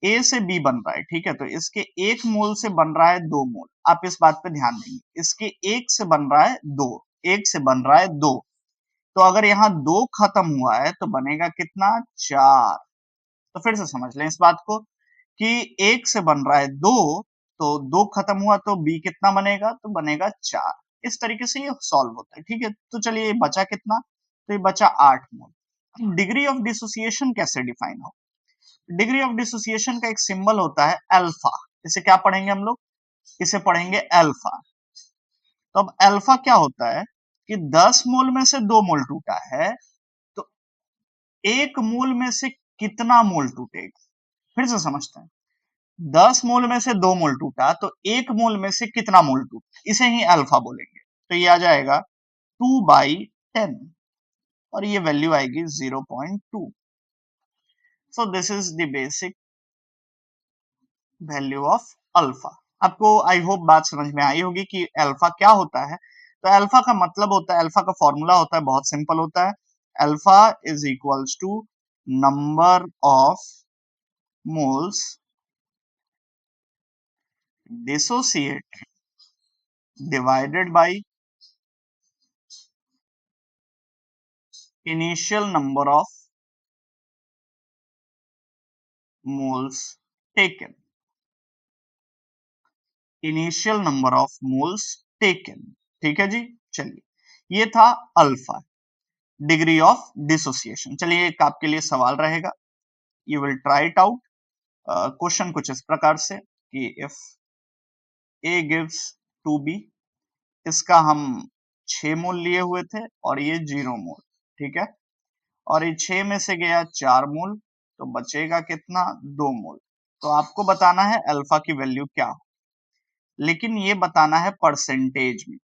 ए से बी बन रहा है, ठीक है। तो इसके एक मोल से बन रहा है 2 मोल, आप इस बात पे ध्यान देंगे। इसके एक से बन रहा है 2, एक से बन रहा है 2। तो अगर यहाँ 2 खत्म हुआ है तो बनेगा कितना, 4। तो फिर से समझ लें इस बात को कि एक से बन रहा है 2, तो 2 खत्म हुआ तो बी कितना बनेगा, तो बनेगा 4। इस तरीके से ये सॉल्व होता है, ठीक है। तो चलिए ये बचा कितना, तो ये बचा 8 मोल। डिग्री ऑफ डिसोसिएशन कैसे डिफाइन हो, डिग्री ऑफ डिसोसिएशन का एक सिंबल होता है अल्फा। इसे क्या पढ़ेंगे हम लोग, इसे पढ़ेंगे अल्फा। तो अब अल्फा क्या होता है कि 10 मोल में से 2 मोल टूटा है, तो एक मोल में से कितना मोल टूटेगा। फिर से समझते हैं, 10 मोल में से 2 मोल टूटा, तो एक मोल में से कितना मोल टूटा, इसे ही अल्फा बोलेंगे। तो ये आ जाएगा 2/10, और ये वैल्यू आएगी 0.2। So this is the basic value of alpha. आपको आई होप बात समझ में आई होगी कि अल्फा क्या होता है। तो अल्फा का मतलब होता है, अल्फा का फॉर्मूला होता है, बहुत सिंपल होता है। Alpha is equals to number of moles dissociate divided by initial number of moles taken. Initial number of moles taken, ठीक है जी। चलिए ये था अल्फा, डिग्री ऑफ डिसोसिएशन। चलिए एक आपके लिए सवाल रहेगा, you will try it out. Question कुछ इस प्रकार से कि if A gives two B, इसका हम 6 मोल लिए हुए थे और ये 0 मोल, ठीक है। और ये 6 में से गया 4 मोल, तो बचेगा कितना, 2 मोल। तो आपको बताना है अल्फा की वैल्यू क्या हो, लेकिन ये बताना है परसेंटेज में।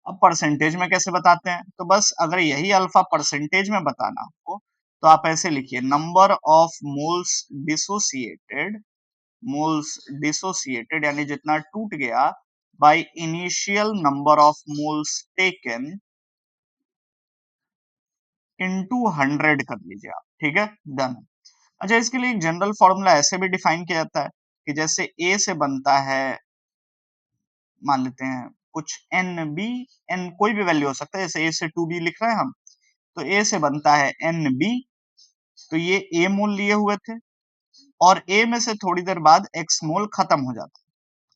अब परसेंटेज में कैसे बताते हैं, तो बस अगर यही अल्फा परसेंटेज में बताना आपको तो आप ऐसे लिखिए नंबर ऑफ मोल्स डिसोसिएटेड यानी जितना टूट गया bye initial number of moles taken into 100 कर लीजिए आप, ठीक है, डन। अच्छा, इसके लिए एक जनरल फॉर्मूला ऐसे भी डिफाइन किया जाता है कि जैसे ए से बनता है, मान लेते हैं कुछ एन बी, एन कोई भी वैल्यू हो सकता है, जैसे ए से 2b लिख रहे हैं हम, तो ए से बनता है एन बी, तो ये ए मोल लिए हुए थे और ए में से थोड़ी देर बाद एक्स मोल खत्म हो जाता है।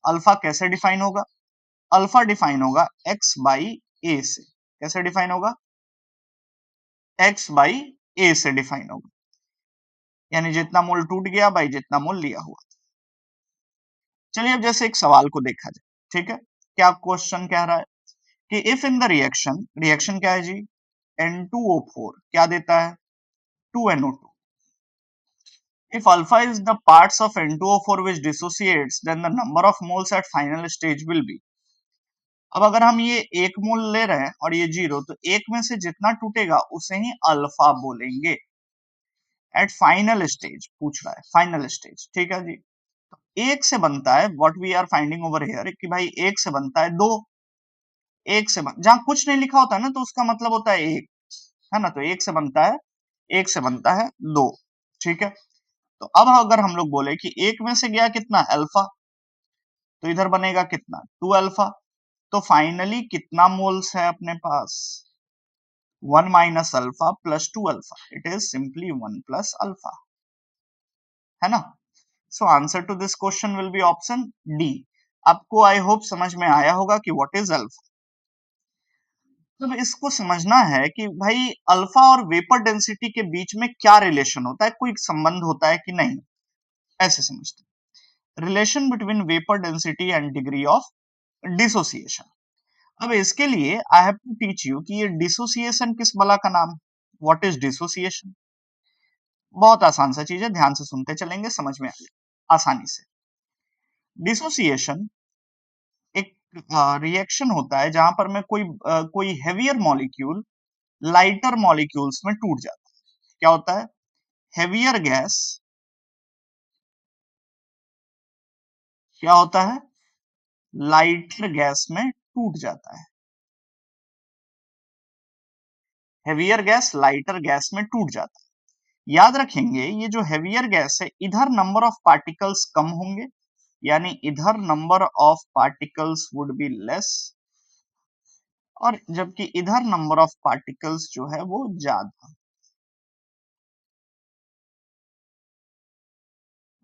अल्फा कैसे डिफाइन होगा, अल्फा डिफाइन होगा एक्स बाई ए से। कैसे डिफाइन होगा, एक्स बाई ए से डिफाइन होगा, यानी जितना मोल टूट गया बाई जितना मोल लिया हुआ। चलिए अब जैसे एक सवाल को देखा जाए, ठीक है, क्या क्वेश्चन कह रहा है कि if in the reaction, reaction क्या है जी, N2O4 क्या देता है, 2NO2। If alpha is the parts of N2O4 which dissociates, then the number of moles at final stage will be। अब अगर हम ये एक मोल ले रहे हैं और ये 0, तो एक में से जितना टूटेगा उसे ही अल्फा बोलेंगे। एट फाइनल स्टेज पूछ रहा है, फाइनल स्टेज, ठीक है जी। तो एक से बनता है, what we are finding over here, कि भाई एक से बनता है दो, जहां कुछ नहीं लिखा होता है ना तो उसका मतलब होता है एक, है ना, तो एक से बनता है, एक से बनता है दो, ठीक है। तो अब अगर हम लोग बोले कि एक में से गया कितना अल्फा, तो इधर बनेगा कितना 2 अल्फा, तो फाइनली कितना मोल्स है अपने पास, 1 minus alpha plus 2 alpha, it is simply 1 plus alpha, है ना। So answer to this question will be option D. आपको आई होप समझ में आया होगा कि व्हाट इज अल्फा। तो इसको समझना है कि भाई अल्फा और वेपर डेंसिटी के बीच में क्या रिलेशन होता है, कोई संबंध होता है कि नहीं, ऐसे समझते हैं। Relation between vapour density and degree of dissociation. अब इसके लिए I have to teach you कि ये डिसोसिएशन किस बला का नाम है, व्हाट इज डिसोसिएशन। बहुत आसान सा चीज है, ध्यान से सुनते चलेंगे समझ में आ जाएगा आसानी से। डिसोसिएशन एक रिएक्शन होता है जहां पर मैं कोई हेवियर मॉलिक्यूल लाइटर मॉलिक्यूल्स में टूट जाता है। क्या होता है, हेवियर गैस क्या होता है, लाइटर गैस में टूट जाता है। हेवियर गैस लाइटर गैस में टूट जाता है। याद रखेंगे ये जो हेवियर गैस है, इधर नंबर ऑफ पार्टिकल्स कम होंगे, यानी इधर number of particles would be less, और जबकि इधर नंबर ऑफ पार्टिकल्स जो है वो ज्यादा।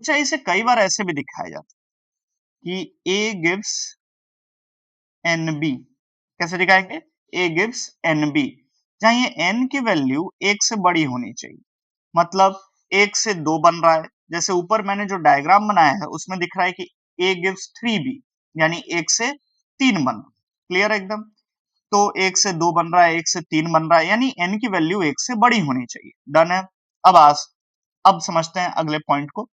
अच्छा, इसे कई बार ऐसे भी दिखाया जाता है कि A गिव्स NB। कैसे दिखाएंगे, A गिव्स NB, जहां ये N की वैल्यू एक से बड़ी होनी चाहिए, मतलब एक से दो बन रहा है। जैसे ऊपर मैंने जो डायग्राम बनाया है उसमें दिख रहा है कि A गिव्स 3B, यानी एक से तीन बन रहा है, क्लियर एकदम। तो एक से दो बन रहा है, एक से तीन बन रहा है, यानी n की वैल्यू एक से बड़ी होनी चाहिए, डन है। अब समझते हैं अगले पॉइंट को।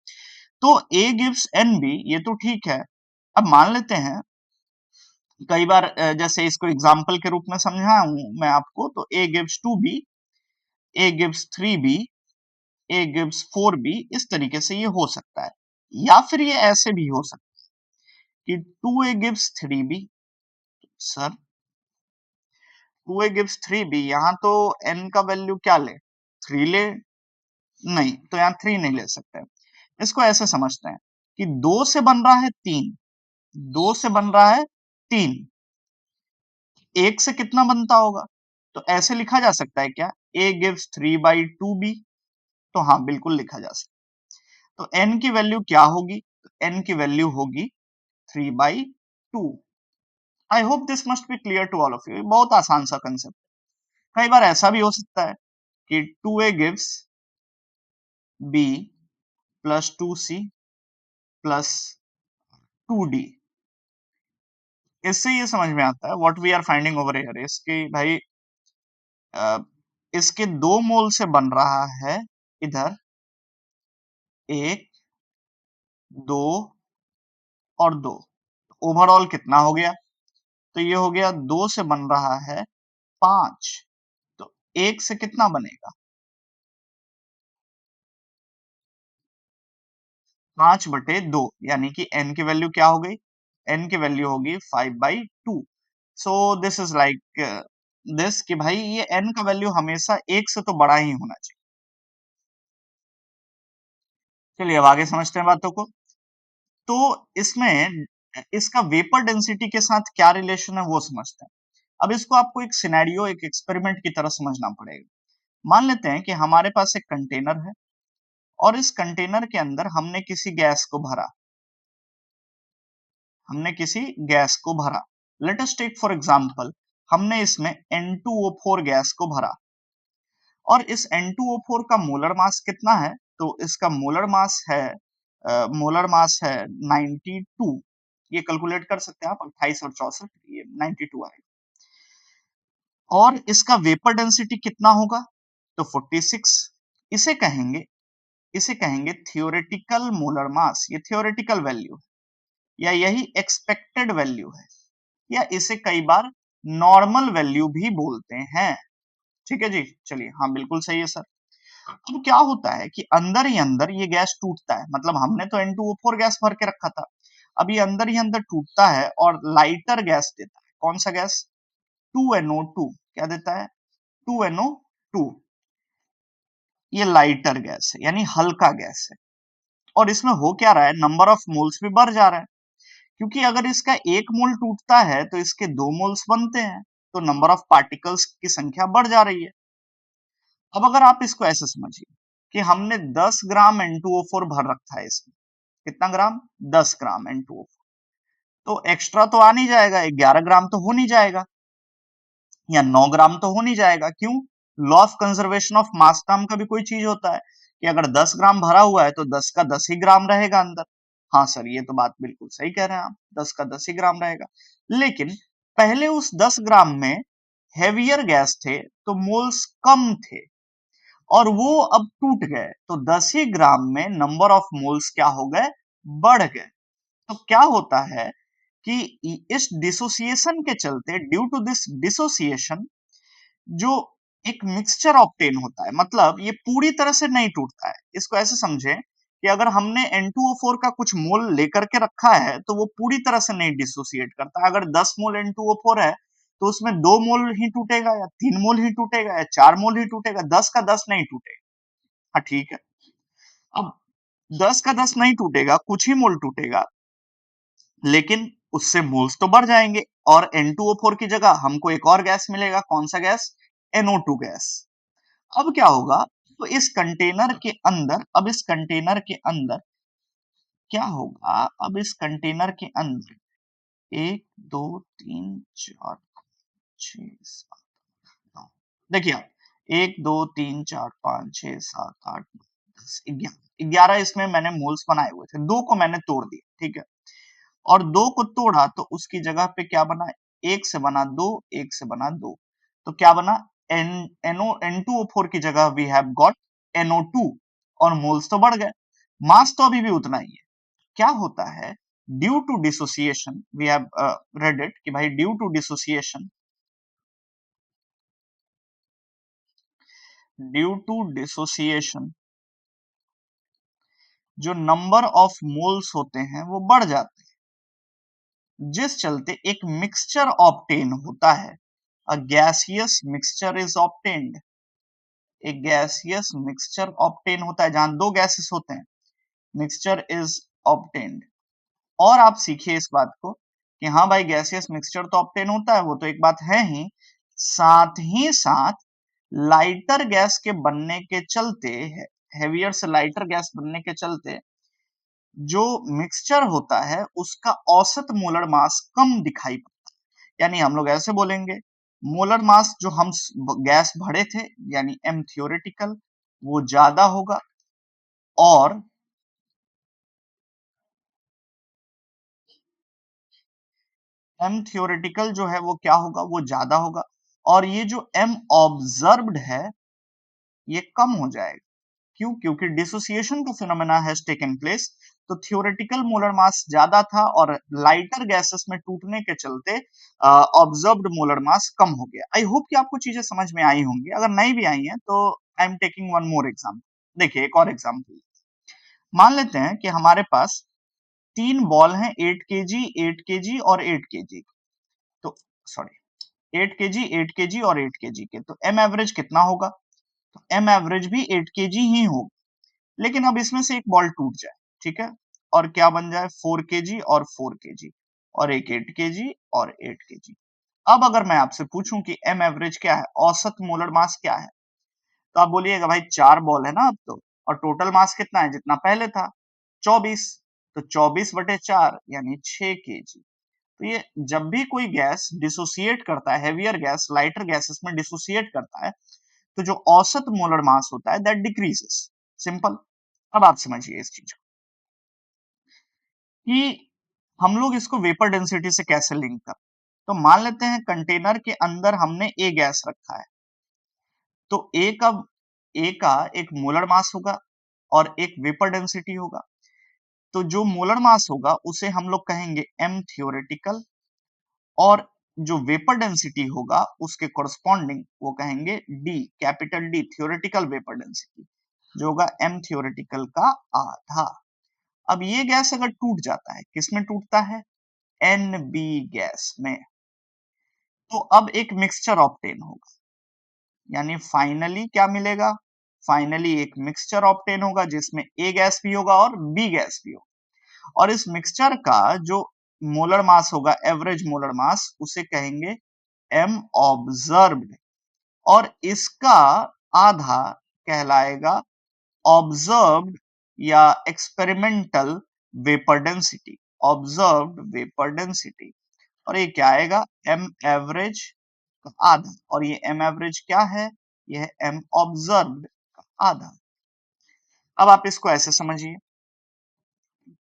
तो a गिव्स nb, ये तो ठीक है। अब मान लेते हैं कई बार जैसे इसको एग्जांपल के रूप में समझाऊं मैं आपको, तो a gives 2b, a gives 3b, a gives 4b, इस तरीके से ये हो सकता है। या फिर ये ऐसे भी हो सकता है कि 2a gives 3b, sir 2a gives 3b, यहां तो n का वैल्यू क्या ले, 3 ले, नहीं तो यहाँ 3 नहीं ले सकते। इसको ऐसे समझते हैं कि दो से बन रहा है तीन, दो से बन रहा है तीन, एक से कितना बनता होगा, तो ऐसे लिखा जा सकता है क्या, a गिव्स 3/2b, तो हाँ बिल्कुल लिखा जा सकता है। तो n की वैल्यू क्या होगी, तो n की वैल्यू होगी 3/2। I hope this must be clear to all of you, बहुत आसान सा कंसेप्ट। कई बार ऐसा भी हो सकता है कि 2a gives b plus 2c plus 2d। इससे ये समझ में आता है what we are finding over here is कि भाई इसके दो मोल से बन रहा है इधर एक 2 और 2, ओवरऑल कितना हो गया? तो ये हो गया 2 से बन रहा है 5, तो 1 से कितना बनेगा? 5/2, यानी कि n की वैल्यू क्या हो गई? n की वैल्यू होगी 5/2। So this is like this कि भाई ये n का वैल्यू हमेशा 1 से तो बड़ा ही होना चाहिए। चलिए अब आगे समझते हैं बातों को। तो इसमें इसका वेपर डेंसिटी के साथ क्या रिलेशन है वो समझते हैं। अब इसको आपको एक सिनेरियो, एक एक्सपेरिमेंट की तरह समझना पड़ेगा। मान लेते हैं कि हमारे पास एक कंटेनर है और इस कंटेनर के अंदर हमने किसी गैस को भरा। Let us take for example, हमने इसमें N2O4 गैस को भरा और इस N2O4 का मोलर मास कितना है? तो इसका मोलर मास है 92। ये कैलकुलेट कर सकते हैं आप, 28 और 64, ये 92 आएगा। और इसका वेपर डेंसिटी कितना होगा? तो 46। इसे कहेंगे इसे कहेंगे थियोरेटिकल मोलर मास। ये थियोरेटिकल वैल्यू है या यही एक्सपेक्टेड वैल्यू है, या इसे कई बार नॉर्मल वैल्यू भी बोलते हैं। ठीक है जी, चलिए, हाँ बिल्कुल सही है सर। अब क्या होता है कि अंदर ही अंदर ये गैस टूटता है, मतलब हमने तो N2O4 गैस भर के रखा था, अब ये अंदर ही अंदर टूटता है और लाइटर गैस देता है। कौन सा गैस? 2NO2। क्या देता है? 2NO2। ये लाइटर गैस है, यानी हल्का गैस है। और इसमें हो क्या रहा है? नंबर ऑफ मोल्स भी बढ़ जा रहा है, क्योंकि अगर इसका 1 मोल टूटता है तो इसके 2 मोल्स बनते हैं, तो नंबर ऑफ पार्टिकल्स की संख्या बढ़ जा रही है। अब अगर आप इसको ऐसे समझिए कि हमने 10 ग्राम N2O4 भर रखा है इसमें। कितना ग्राम? 10 ग्राम N2O4। तो एक्स्ट्रा तो आ नहीं जाएगा, 11 ग्राम तो हो नहीं जाएगा, या 9 ग्राम तो हो नहीं जाएगा। क्यों? Law of conservation of mass नाम का भी कोई चीज होता है कि अगर 10 ग्राम भरा हुआ है तो 10 का 10 ही ग्राम रहेगा अंदर। हाँ सर, ये तो बात बिल्कुल सही कह रहे हैं आप, 10 का 10 ही ग्राम रहेगा। लेकिन पहले उस 10 ग्राम में हेवियर गैस थे तो मोल्स कम थे, और वो अब टूट गए, तो 10 ही ग्राम में नंबर ऑफ मोल्स क्या हो गए? बढ़ गए। तो क्या होता है कि इस डिसोसिएशन के चलते, ड्यू टू दिस डिसोसिएशन, जो एक मिक्सचर ऑब्टेन होता है, मतलब ये पूरी तरह से नहीं टूटता है। इसको ऐसे समझें कि अगर हमने N2O4 का कुछ मोल लेकर के रखा है तो वो पूरी तरह से नहीं डिसोसिएट करता। अगर 10 मोल N2O4 है तो उसमें 2 मोल ही टूटेगा, या 3 मोल ही टूटेगा, या 4 मोल ही टूटेगा, 10 का 10 नहीं टूटेगा। हाँ ठीक है। अब 10 का 10 नहीं टूटेगा, कुछ ही मोल टूटेगा, लेकिन उससे मोल्स तो बढ़ जाएंगे, और N2O4 की जगह हमको एक और गैस मिलेगा। कौन सा गैस? NO2 gas. अब क्या होगा? तो इस कंटेनर के अंदर, अब इस कंटेनर के अंदर क्या होगा? अब इस कंटेनर के अंदर 1 2 3 4 6 7 9, देखिए आप, 1 2 3 4 5 6 7 8 9 10 11, 11 इसमें मैंने मोल्स बनाए हुए थे, दो को मैंने तोड़ दिया, ठीक है। और दो को तोड़ा तो उसकी जगह पे क्या बना? एक से बना दो, एक से बना दो, तो क्या बना? एन N2O4 की जगह वी हैव गॉट NO2, और मोल्स तो बढ़ गए, मास तो अभी भी उतना ही है। क्या होता है? Due to dissociation, we have read it कि भाई ड्यू टू डिसोसिएशन जो नंबर ऑफ मोल्स होते हैं वो बढ़ जाते हैं, जिस चलते एक मिक्सचर ऑब्टेन होता है। अ गैसियस मिक्सचर इज ऑब्टेन्ड। एक गैसियस मिक्सचर ऑब्टेन होता है जहां दो गैसेस होते हैं, मिक्सचर इज ऑब्टेन्ड। और आप सीखिए इस बात को कि हाँ भाई, गैसियस मिक्सचर तो ऑब्टेन होता है, वो तो एक बात है ही साथ लाइटर गैस के बनने के चलते, हेवियर से लाइटर गैस बनने के चलते, जो मिक्सचर होता है उसका औसत मोलर मास कम दिखाई पड़ता है। यानी हम लोग ऐसे बोलेंगे, मोलर मास जो हम गैस भरे थे, यानी M थियोरेटिकल, वो ज्यादा होगा, और M थियोरेटिकल जो है वो क्या होगा? वो ज्यादा होगा, और ये जो M ऑब्जर्व्ड है ये कम हो जाएगा। क्यों? क्योंकि डिसोसिएशन का फिनोमेना हैज टेकन प्लेस, तो थियोरेटिकल मोलर मास ज्यादा था और लाइटर गैसेस में टूटने के चलते ऑब्जर्व्ड मोलर मास कम हो गया। आई होप कि आपको चीजें समझ में आई होंगी। अगर नहीं भी आई हैं तो I am taking one more example. देखिए एक और एग्जांपल मान लेते हैं कि हमारे पास 3 बॉल हैं 8 केजी, 8 केजी और 8 केजी। तो सॉरी 8 केजी, 8 केजी और 8 केजी के, तो एम एवरेज कितना होगा? तो एम एवरेज भी 8 केजी ही होगा। लेकिन अब इसमें से एक बॉल टूट जाए, ठीक है, और क्या बन जाए 4 केजी और 4 केजी और एक 8 केजी और 8 केजी। अब अगर मैं आपसे पूछूं कि एम एवरेज क्या है, औसत मोलर मास क्या है, तो आप बोलिएगा भाई 4 बॉल है ना अब तो, और टोटल मास कितना है जितना पहले था 24, तो 24/4 यानी 6 केजी। तो ये जब भी कोई गैस डिसोसिएट करता है, हेवियर गैस लाइटर गैसेस में डिसोसिएट करता है, तो जो औसत मोलर मास होता है दैट डिक्रीजेस। सिंपल। अब आप समझिए इस चीज को कि हम लोग इसको वेपर डेंसिटी से कैसे लिंक कर। तो मान लेते हैं कंटेनर के अंदर हमने ए गैस रखा है, तो ए का एक मोलर मास होगा और एक वेपर डेंसिटी होगा। तो जो मोलर मास होगा उसे हम लोग कहेंगे एम थियोरेटिकल, और जो वेपर डेंसिटी होगा उसके कोरस्पॉन्डिंग वो कहेंगे D, capital D, theoretical vapour density, जो होगा एम थियोरेटिकल का आधा। अब ये गैस अगर टूट जाता है, किसमें टूटता है? एन बी गैस में। तो अब एक मिक्सचर ऑब्टेन होगा, यानी फाइनली क्या मिलेगा? फाइनली एक मिक्सचर ऑब्टेन होगा जिसमें ए गैस भी होगा और बी गैस भी होगा, और इस मिक्सचर का जो मोलर मास होगा, एवरेज मोलर मास, उसे कहेंगे एम ऑब्जर्व्ड, और इसका आधा कहलाएगा ऑब्जर्व्ड या experimental vapour density, observed vapour density. और ये क्या आएगा? एम एवरेज का आधा, और ये एम एवरेज क्या है? ये है एम ऑब्जर्व्ड का आधा। अब आप इसको ऐसे समझिए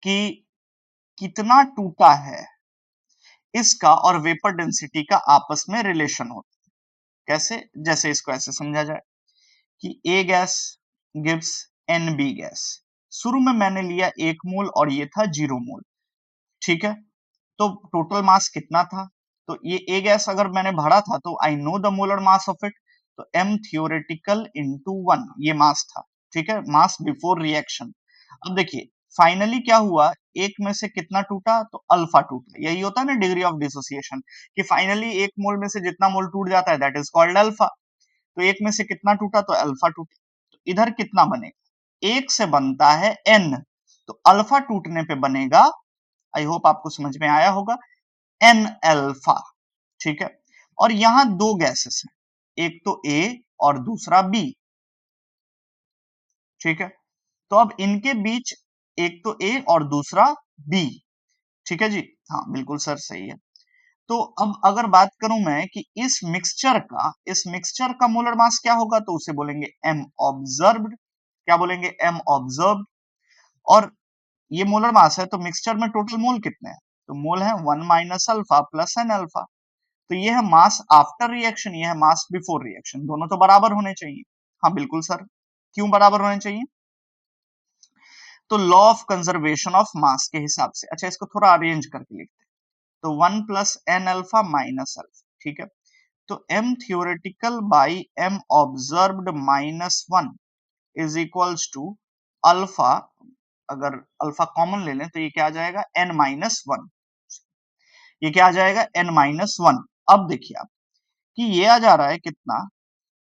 कि कितना टूटा है, इसका और वेपर डेंसिटी का आपस में रिलेशन होता है। कैसे? जैसे इसको ऐसे समझा जाए कि A gas gives N B gas. शुरू में मैंने लिया 1 मोल और ये था 0 मोल, ठीक है। तो टोटल मास कितना था? तो ये ए गैस अगर मैंने भरा था तो I know the molar mass of it, तो एम थियोरेटिकल इंटू 1 ये मास था, ठीक है, मास बिफोर रिएक्शन। अब देखिए फाइनली क्या हुआ, एक में से कितना टूटा? तो अल्फा टूटा। यही होता है ना डिग्री ऑफ डिसोसिएशन, कि फाइनली एक मोल में से जितना मोल टूट जाता है दैट इज कॉल्ड अल्फा। तो एक में से कितना टूटा? तो अल्फा टूटा। तो इधर कितना बनेगा? एक से बनता है एन, तो अल्फा टूटने पे बनेगा, आई होप आपको समझ में आया होगा, एन अल्फा, ठीक है। और यहां दो गैसेस हैं, एक तो ए और दूसरा बी, ठीक है। तो अब इनके बीच एक तो ए और दूसरा बी, ठीक है जी। हाँ बिल्कुल सर सही है। तो अब अगर बात करूं मैं कि इस मिक्सचर का मोलर मास क्या होगा, तो उसे बोलेंगे एम ऑब्जर्व्ड। क्या बोलेंगे? M observed. और ये मोलर मास है, तो मिक्सचर में टोटल मोल कितने हैं? तो मोल है 1 minus alpha plus n alpha. तो ये है मास आफ्टर रिएक्शन, ये है मास बिफोर रिएक्शन, दोनों तो बराबर होने चाहिए। हाँ बिल्कुल सर, क्यों बराबर होने चाहिए? तो law of conservation of mass के हिसाब से। अच्छा इसको थोड़ा अरेंज करके लिखते हैं, तो 1 plus n alpha minus alpha, ठीक है। तो M theoretical by M observed minus 1 is equals to alpha, अगर अल्फा कॉमन ले लें तो ये क्या आ जाएगा? N minus 1। ये क्या आ जाएगा? N minus 1। अब देखिए आप कि ये आ जा रहा है कितना?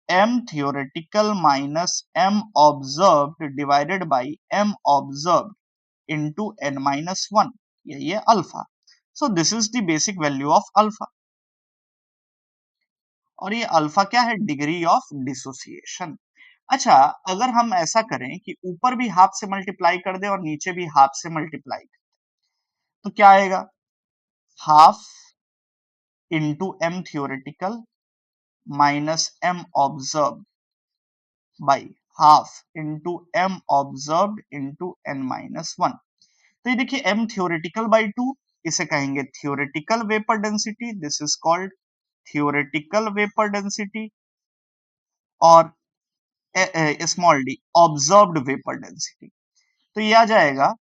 m theoretical minus m observed divided by m observed into n minus 1, यही है alpha. So this is the basic value of alpha, और ये अल्फा क्या है? Degree of dissociation. अच्छा अगर हम ऐसा करें कि ऊपर भी हाफ से मल्टीप्लाई कर दे और नीचे भी हाफ से मल्टीप्लाई कर, तो क्या आएगा? Half into M theoretical minus M observe by half into M observed into N minus 1। तो ये देखिए एम थियोरेटिकल बाई 2, इसे कहेंगे theoretical vapour density, this is called theoretical vapour density. और small D observed vapour density. तो ये आ जाएगा,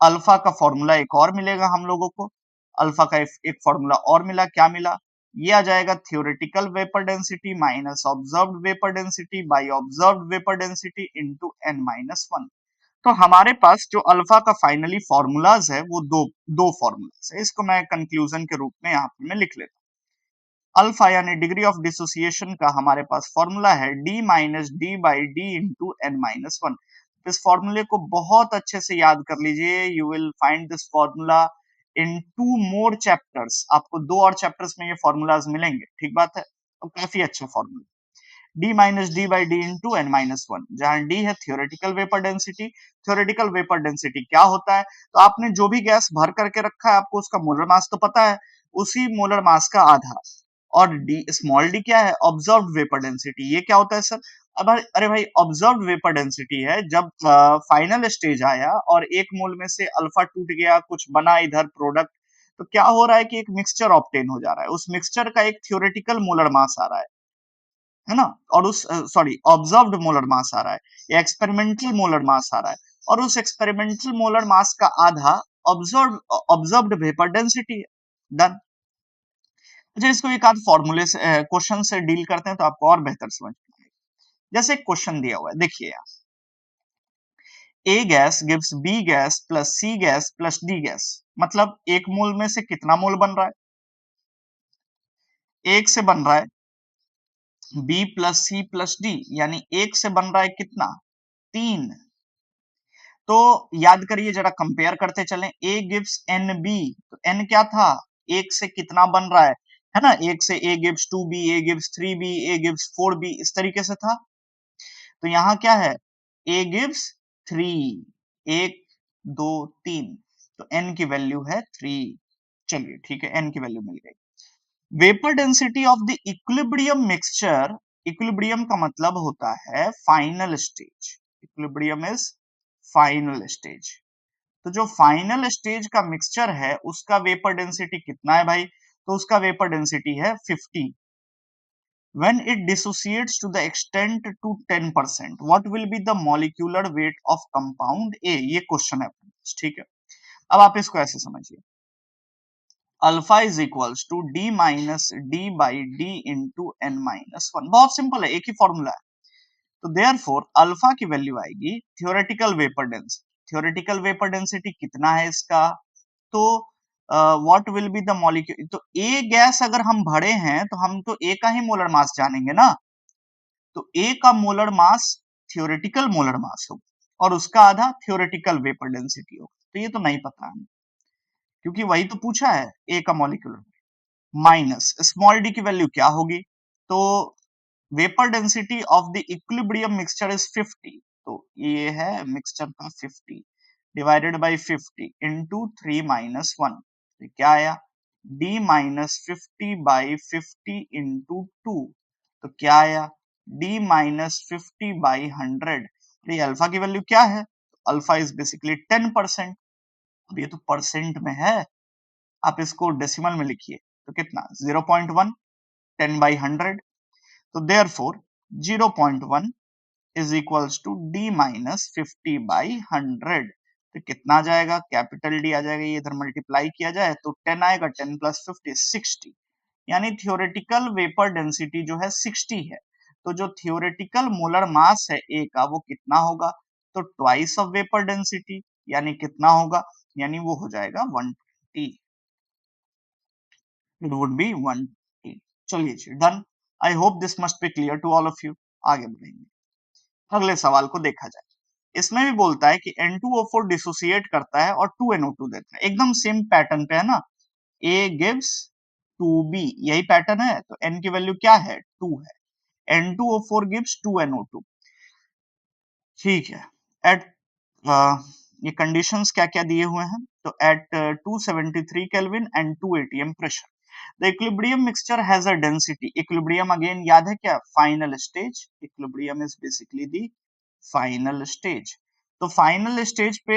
अल्फा का फॉर्मूला एक और मिलेगा हम लोगों को, अल्फा का एक फॉर्मूला और मिला, क्या मिला, ये आ जाएगा theoretical vapour density minus observed vapour density bye observed vapour density into n minus one. तो हमारे पास जो अल्फा का फाइनली फॉर्मूलाज है वो दो फॉर्मूलाज है। इसको मैं कंक्लूजन के रूप में यहाँ पे मैं लिख लेता हूँ। अल्फा यानी डिग्री ऑफ डिसोसिएशन का हमारे पास फॉर्मूला है d minus D by D into N minus one. इस फॉर्मूले को बहुत अच्छे से याद कर लीजिए। You will find this formula in 2 more chapters. आपको 2 और चैप्टर्स में ये फॉर्मूलाज मिलेंगे, ठीक बात है। तो काफी अच्छा formula, d minus D by D into N minus one, जहां d है theoretical vapour density. Theoretical vapour density क्या होता है, तो आपने जो भी गैस भर करके रखा है आपको उसका मोलर मास तो पता है, उसी मोलर मास का आधा। और डी स्मॉल डी क्या है, ऑब्जर्व्ड वेपर डेंसिटी। ये क्या होता है सर, अब अरे भाई ऑब्जर्व्ड वेपर डेंसिटी है जब फाइनल स्टेज आया और एक मोल में से अल्फा टूट गया, कुछ बना इधर प्रोडक्ट, तो क्या हो रहा है कि एक मिक्सचर ऑब्टेन हो जा रहा है, उस मिक्सचर का एक थियोरेटिकल मोलर मास आ रहा है ना, और उस सॉरी ऑब्जर्व्ड मोलर मास आ रहा है, या एक्सपेरिमेंटल मोलर मास आ रहा है, और उस एक्सपेरिमेंटल मोलर मास का आधा ऑब्जर्व्ड वेपर डेंसिटी है। डन। अच्छा, इसको एक आध फॉर्मूले से क्वेश्चन से डील करते हैं तो आपको और बेहतर समझ में आएगा। जैसे एक क्वेश्चन दिया हुआ है, देखिए यहाँ, A gas gives B gas plus C gas plus D gas, मतलब एक मोल में से कितना मोल बन रहा है, एक से बन रहा है B plus C plus D, यानी एक से बन रहा है कितना, 3। तो याद करिए जरा, कंपेयर करते चलें, ए गिव्स एन बी, तो एन क्या था, एक से कितना बन रहा है ना, एक से A gives 2b, A gives 3b, A gives 4b, इस तरीके से था। तो यहाँ क्या है, ए गिव्स 3, एक दो तीन, तो एन की वैल्यू है 3। चलिए ठीक है, एन की वैल्यू मिल गई। Vapour density of the equilibrium mixture, equilibrium का मतलब होता है final stage, equilibrium is final stage. तो जो फाइनल स्टेज का मिक्सचर है उसका वेपर डेंसिटी कितना है भाई, तो उसका वेपर डेंसिटी है 50। when it dissociates to the extent to 10%, what will be the molecular weight of compound A? ये क्वेश्चन है, ठीक है। अब आप इसको ऐसे समझिए, alpha is equals to D minus D by D into N minus one. बहुत सिंपल है, एक ही फॉर्मूला है। तो देयरफॉर अल्फा की वैल्यू आएगी theoretical vapour density. Theoretical vapour density कितना है इसका, तो what will be the molecule, तो ए गैस अगर हम भरे हैं तो हम तो ए का ही मोलर मास जानेंगे ना, तो ए का मोलर मास थियोरेटिकल मोलर मास होगा और उसका आधा थियोरेटिकल वेपर डेंसिटी होगा। तो ये तो नहीं पता हमें, क्योंकि वही तो पूछा है, ए का मॉलिक्यूलर माइनस स्मॉल डी की वैल्यू क्या होगी, तो vapour density of the equilibrium mixture is 50। तो ये है मिक्सचर का 50 divided by 50 into 3 minus one, तो क्या आया, d माइनस 50 बाई 50 इंटू 2, तो क्या आया, d माइनस 50 बाई 100। ये अल्फा की वैल्यू क्या है, अल्फा इज बेसिकली 10%। अब ये तो परसेंट में है, आप इसको डेसिमल में लिखिए, तो कितना 0.1, 10 बाई 100, तो therefore 0.1 is equals to d minus 50 by 100। तो कितना आ जाएगा, कैपिटल डी आ जाएगा, ये इधर मल्टीप्लाई किया जाए तो 10 आएगा, 10 प्लस 50 60, यानी थियोरेटिकल वेपर डेंसिटी जो है 60 है। तो जो थियोरेटिकल मोलर मास है ए का वो कितना होगा, तो ट्वाइस ऑफ वेपर डेंसिटी, यानी कितना होगा, यानी वो हो जाएगा 120, इट वुड बी 120। चलिए जी, done. I hope this must be clear to all of you. आगे बढ़ेंगे, अगले सवाल को देखा जाए। इसमें भी बोलता है कि N2O4 डिसोसिएट करता है और 2NO2 देता है, एकदम सेम पैटर्न पे है ना, A gives 2B, यही पैटर्न है, तो N की वैल्यू क्या है, 2 है, N2O4 gives 2NO2, ठीक है। एट ये कंडीशंस क्या क्या दिए हुए हैं, तो at 273 kelvin and 2 atm pressure the equilibrium mixture has a density, equilibrium again याद है क्या, final stage, equilibrium is basically the final stage. तो फाइनल स्टेज पे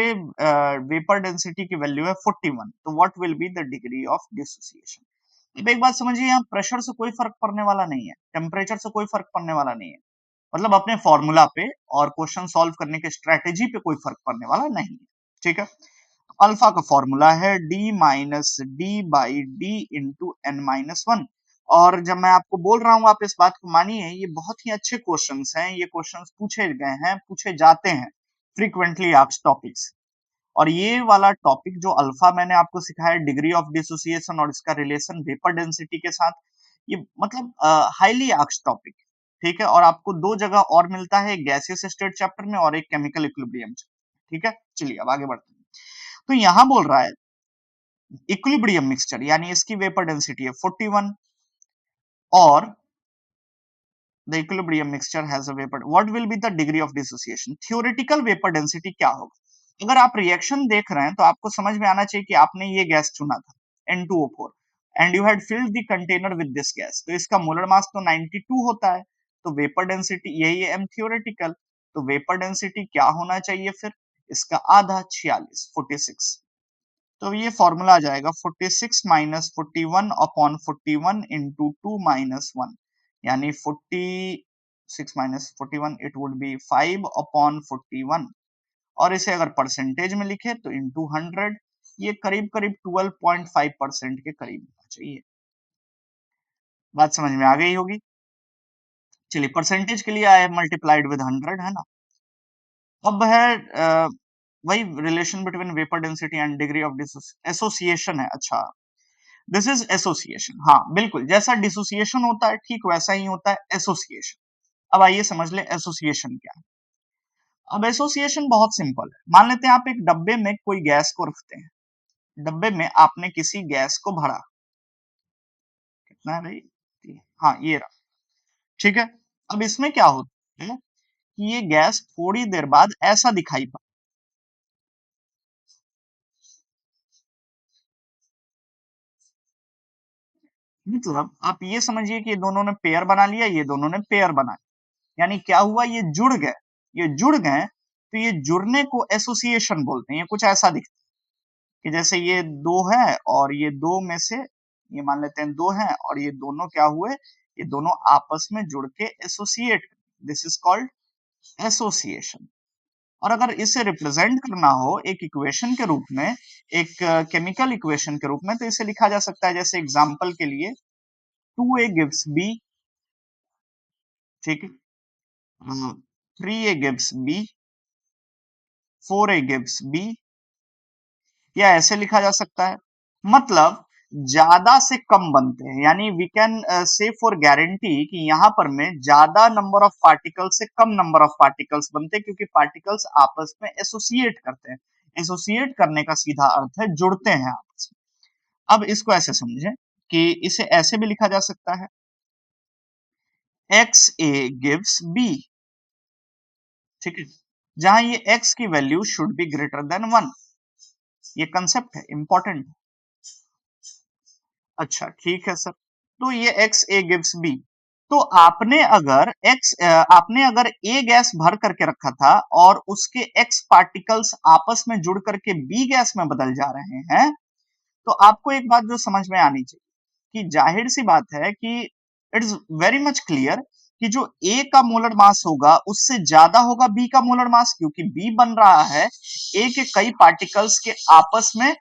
वेपर डेंसिटी की वैल्यू है 41, तो what will be the degree of dissociation. अब एक बात समझिए, यहाँ प्रेशर से कोई फर्क पड़ने वाला नहीं है, टेम्परेचर से कोई फर्क पड़ने वाला नहीं है, मतलब अपने फॉर्मूला पे और क्वेश्चन सॉल्व करने के स्ट्रेटेजी पे कोई फर्क पड़ने वाला नहीं है, ठीक है। अल्फा का फॉर्मूला है D minus D by D into N minus one. और जब मैं आपको बोल रहा हूं आप इस बात को मानिए, ये बहुत ही अच्छे क्वेश्चंस हैं, ये क्वेश्चंस पूछे गए हैं, पूछे जाते हैं, फ्रीक्वेंटली आस्क्ड टॉपिक्स। और ये वाला टॉपिक जो अल्फा मैंने आपको सिखाया, डिग्री ऑफ डिसोसिएशन और इसका रिलेशन वेपर डेंसिटी के साथ, ये मतलब हाईली आस्क्ड टॉपिक, ठीक है। और आपको दो जगह और मिलता है, एक गैसियस स्टेट चैप्टर में और एक केमिकल इक्विलिब्रियम, ठीक है। चलिए अब आगे बढ़ते हैं। तो यहां बोल रहा है इक्विलिब्रियम मिक्सचर, यानी इसकी वेपर डेंसिटी है 41 और the equilibrium mixture has a vapor, what will be the degree of dissociation? theoretical vapor density क्या होगा? अगर आप रिएक्शन देख रहे हैं तो आपको समझ में आना चाहिए कि आपने ये गैस चुना था N2O4 and you had filled the container with this gas, तो इसका मोलर मास तो 92 होता है, तो वेपर डेंसिटी यही है m theoretical, तो वेपर डेंसिटी क्या होना चाहिए फिर? इसका आधा 46 तो ये फॉर्मूला आ जाएगा 46 माइनस 41 अपॉन 41 इंटू 2 माइनस 1, यानी 46 minus 41 it would B 5 upon 41, और इसे अगर परसेंटेज में लिखे तो इंटू 100, ये करीब करीब 12.5% के करीब होना चाहिए। बात समझ में आ गई होगी। चलिए परसेंटेज के लिए आई हैव मल्टीप्लाइड विद 100, है ना। अब है वही relation between vapour density and degree of association है। अच्छा, दिस इज एसोसिएशन, हाँ बिल्कुल, जैसा डिसोसिएशन होता है ठीक वैसा ही होता है एसोसिएशन। अब आइए समझ ले एसोसिएशन क्या है। अब एसोसिएशन बहुत सिंपल है। मान लेते हैं आप एक डब्बे में कोई गैस को रखते हैं, डब्बे में आपने किसी गैस को भरा, कितना है भाई, हाँ ये रहा, ठीक है। अब इसमें क्या होता है कि ये गैस थोड़ी देर बाद ऐसा दिखाई पड़ा, मतलब आप ये समझिए कि ये दोनों ने पेयर बना लिया, ये दोनों ने पेयर बना लिया, यानी क्या हुआ, ये जुड़ गए, ये जुड़ गए, तो ये जुड़ने को एसोसिएशन बोलते हैं। ये कुछ ऐसा दिखता है कि जैसे ये दो है और ये दो में से, ये मान लेते हैं दो हैं और ये दोनों क्या हुए, ये दोनों आपस में जुड़ के associate, this is called association. और अगर इसे रिप्रेजेंट करना हो एक इक्वेशन के रूप में, एक केमिकल इक्वेशन के रूप में, तो इसे लिखा जा सकता है जैसे एग्जांपल के लिए 2A gives B, ठीक है, 3A gives B, 4A gives B, या ऐसे लिखा जा सकता है, मतलब ज्यादा से कम बनते हैं, यानी we can say for guarantee कि यहां पर में ज्यादा नंबर ऑफ पार्टिकल्स से कम नंबर ऑफ पार्टिकल्स बनते हैं, क्योंकि पार्टिकल्स आपस में एसोसिएट करते हैं। एसोसिएट करने का सीधा अर्थ है जुड़ते हैं आपस में। अब इसको ऐसे समझें कि इसे ऐसे भी लिखा जा सकता है XA gives B, ठीक है, जहां ये x की value should be greater than 1, ये कंसेप्ट है, इंपॉर्टेंट। अच्छा ठीक है सर, तो ये एक्स ए गिव्स बी, तो आपने अगर ए गैस भर करके रखा था और उसके एक्स पार्टिकल्स आपस में जुड़ करके बी गैस में बदल जा रहे हैं, तो आपको एक बात जो समझ में आनी चाहिए कि जाहिर सी बात है कि it is very much clear कि जो ए का मोलर मास होगा उससे ज्यादा होगा बी का मोलर मास, क्योंकि बी बन रहा है ए के कई पार्टिकल्स के आपस में,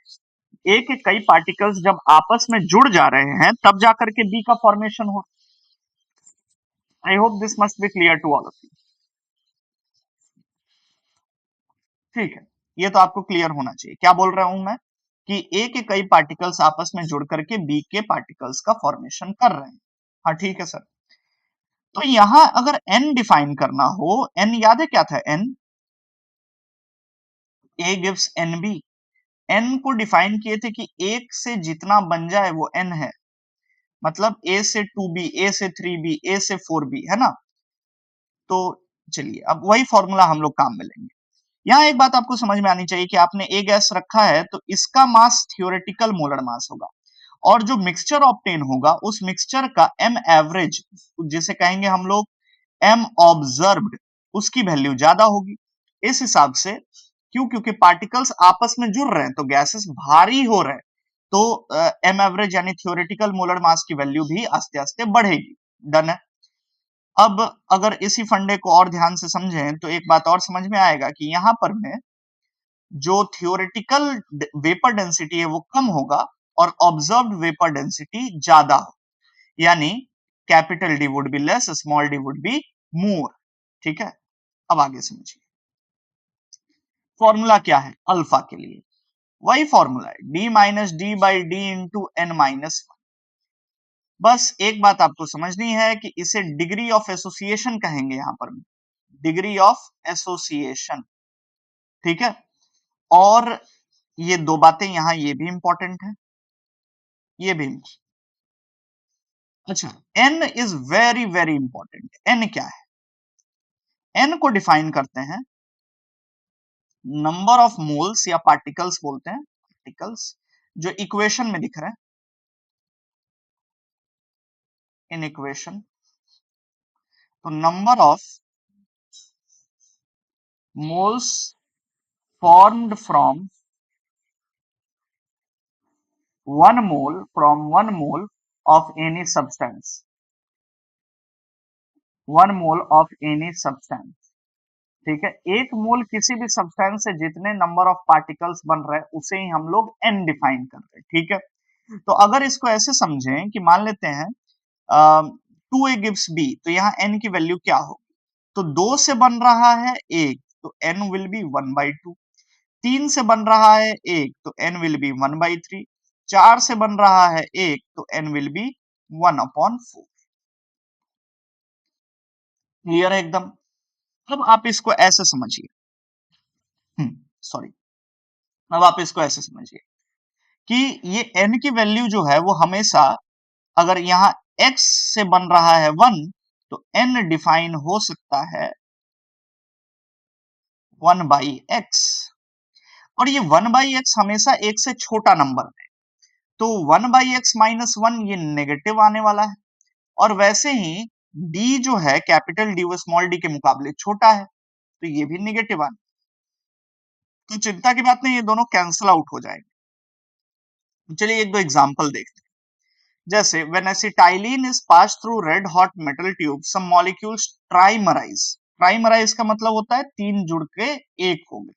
ए के कई पार्टिकल्स जब आपस में जुड़ जा रहे हैं तब जाकर के बी का फॉर्मेशन हो। I hope this must be clear to all of you, ठीक है। ये तो आपको क्लियर होना चाहिए, क्या बोल रहा हूं मैं कि ए के कई पार्टिकल्स आपस में जुड़ करके बी के पार्टिकल्स का फॉर्मेशन कर रहे हैं। हाँ ठीक है सर, तो यहां अगर एन डिफाइन करना हो, एन याद है क्या था, N, A gives N B, N को डिफाइन किए थे कि एक से जितना बन जाए वो एन है, मतलब ए से 2b, ए से 3b, ए से 4b, है ना। तो चलिए अब वही फॉर्मूला हम लोग काम में लेंगे। यहाँ एक बात आपको समझ में आनी चाहिए कि आपने ए गैस रखा है तो इसका मास थियोरेटिकल मोलर मास होगा, और जो मिक्सचर ऑब्टेन होगा उस मिक्सचर का एम एवरेज, जिसे कहेंगे हम लोग एम ऑब्जर्व्ड, उसकी वैल्यू ज्यादा होगी। इस हिसाब से क्यों, क्योंकि पार्टिकल्स आपस में जुड़ रहे हैं तो गैसेस भारी हो रहे हैं, तो एम एवरेज यानी थियोरेटिकल मोलर मास की वैल्यू भी आस्ते आस्ते बढ़ेगी। डन है। अब अगर इसी फंडे को और ध्यान से समझें तो एक बात और समझ में आएगा कि यहां पर में जो थियोरेटिकल वेपर डेंसिटी है वो कम होगा और ऑब्जर्व्ड वेपर डेंसिटी ज्यादा हो, यानी capital D would be less, small D would be more. ठीक है, अब आगे समझिए फॉर्मूला क्या है अल्फा के लिए। वही फॉर्मूला है D minus D by D into N minus. बस एक बात आपको समझनी है कि इसे डिग्री ऑफ एसोसिएशन कहेंगे यहां पर, डिग्री ऑफ एसोसिएशन। ठीक है, और ये दो बातें यहां ये भी इंपॉर्टेंट है, ये भी। अच्छा, N is very very important. N क्या है? एन को डिफाइन करते हैं नंबर ऑफ मोल्स या पार्टिकल्स बोलते हैं, पार्टिकल्स जो इक्वेशन में दिख रहे हैं, इन इक्वेशन। तो number of moles formed from 1 mole of any substance, 1 mole of any substance। ठीक है, एक मोल किसी भी सब्सटेंस से जितने नंबर ऑफ पार्टिकल्स बन रहे हैं उसे ही हम लोग एन डिफाइन कर रहे हैं। ठीक है, तो अगर इसको ऐसे समझें कि मान लेते हैं 2a gives b, तो यहाँ n की वैल्यू क्या होगी? तो 2 से बन रहा है एक, तो n विल बी 1/2। 3 से बन रहा है एक, तो n विल बी 1/3। 4 से बन रहा है एक, तो n विल बी 1/4। क्लियर है एकदम? अब आप इसको ऐसे समझिए, सॉरी, अब आप इसको ऐसे समझिए कि ये n की वैल्यू जो है वो हमेशा, अगर यहाँ x से बन रहा है 1, तो n डिफाइन हो सकता है 1/x, और ये 1/x हमेशा एक से छोटा नंबर है, तो 1/x माइनस 1 ये नेगेटिव आने वाला है। और वैसे ही d जो है कैपिटल डी वो स्मॉल डी के मुकाबले छोटा है, तो ये भी नेगेटिव आने। तो चिंता की बात नहीं, ये दोनों कैंसिल आउट हो जाएंगे। चलिए एक दो एग्जांपल देखते हैं। जैसे when acetylene is passed through red hot metal tube, some molecules trimerize। ट्राइमराइज का मतलब होता है तीन जुड़ के एक हो गए।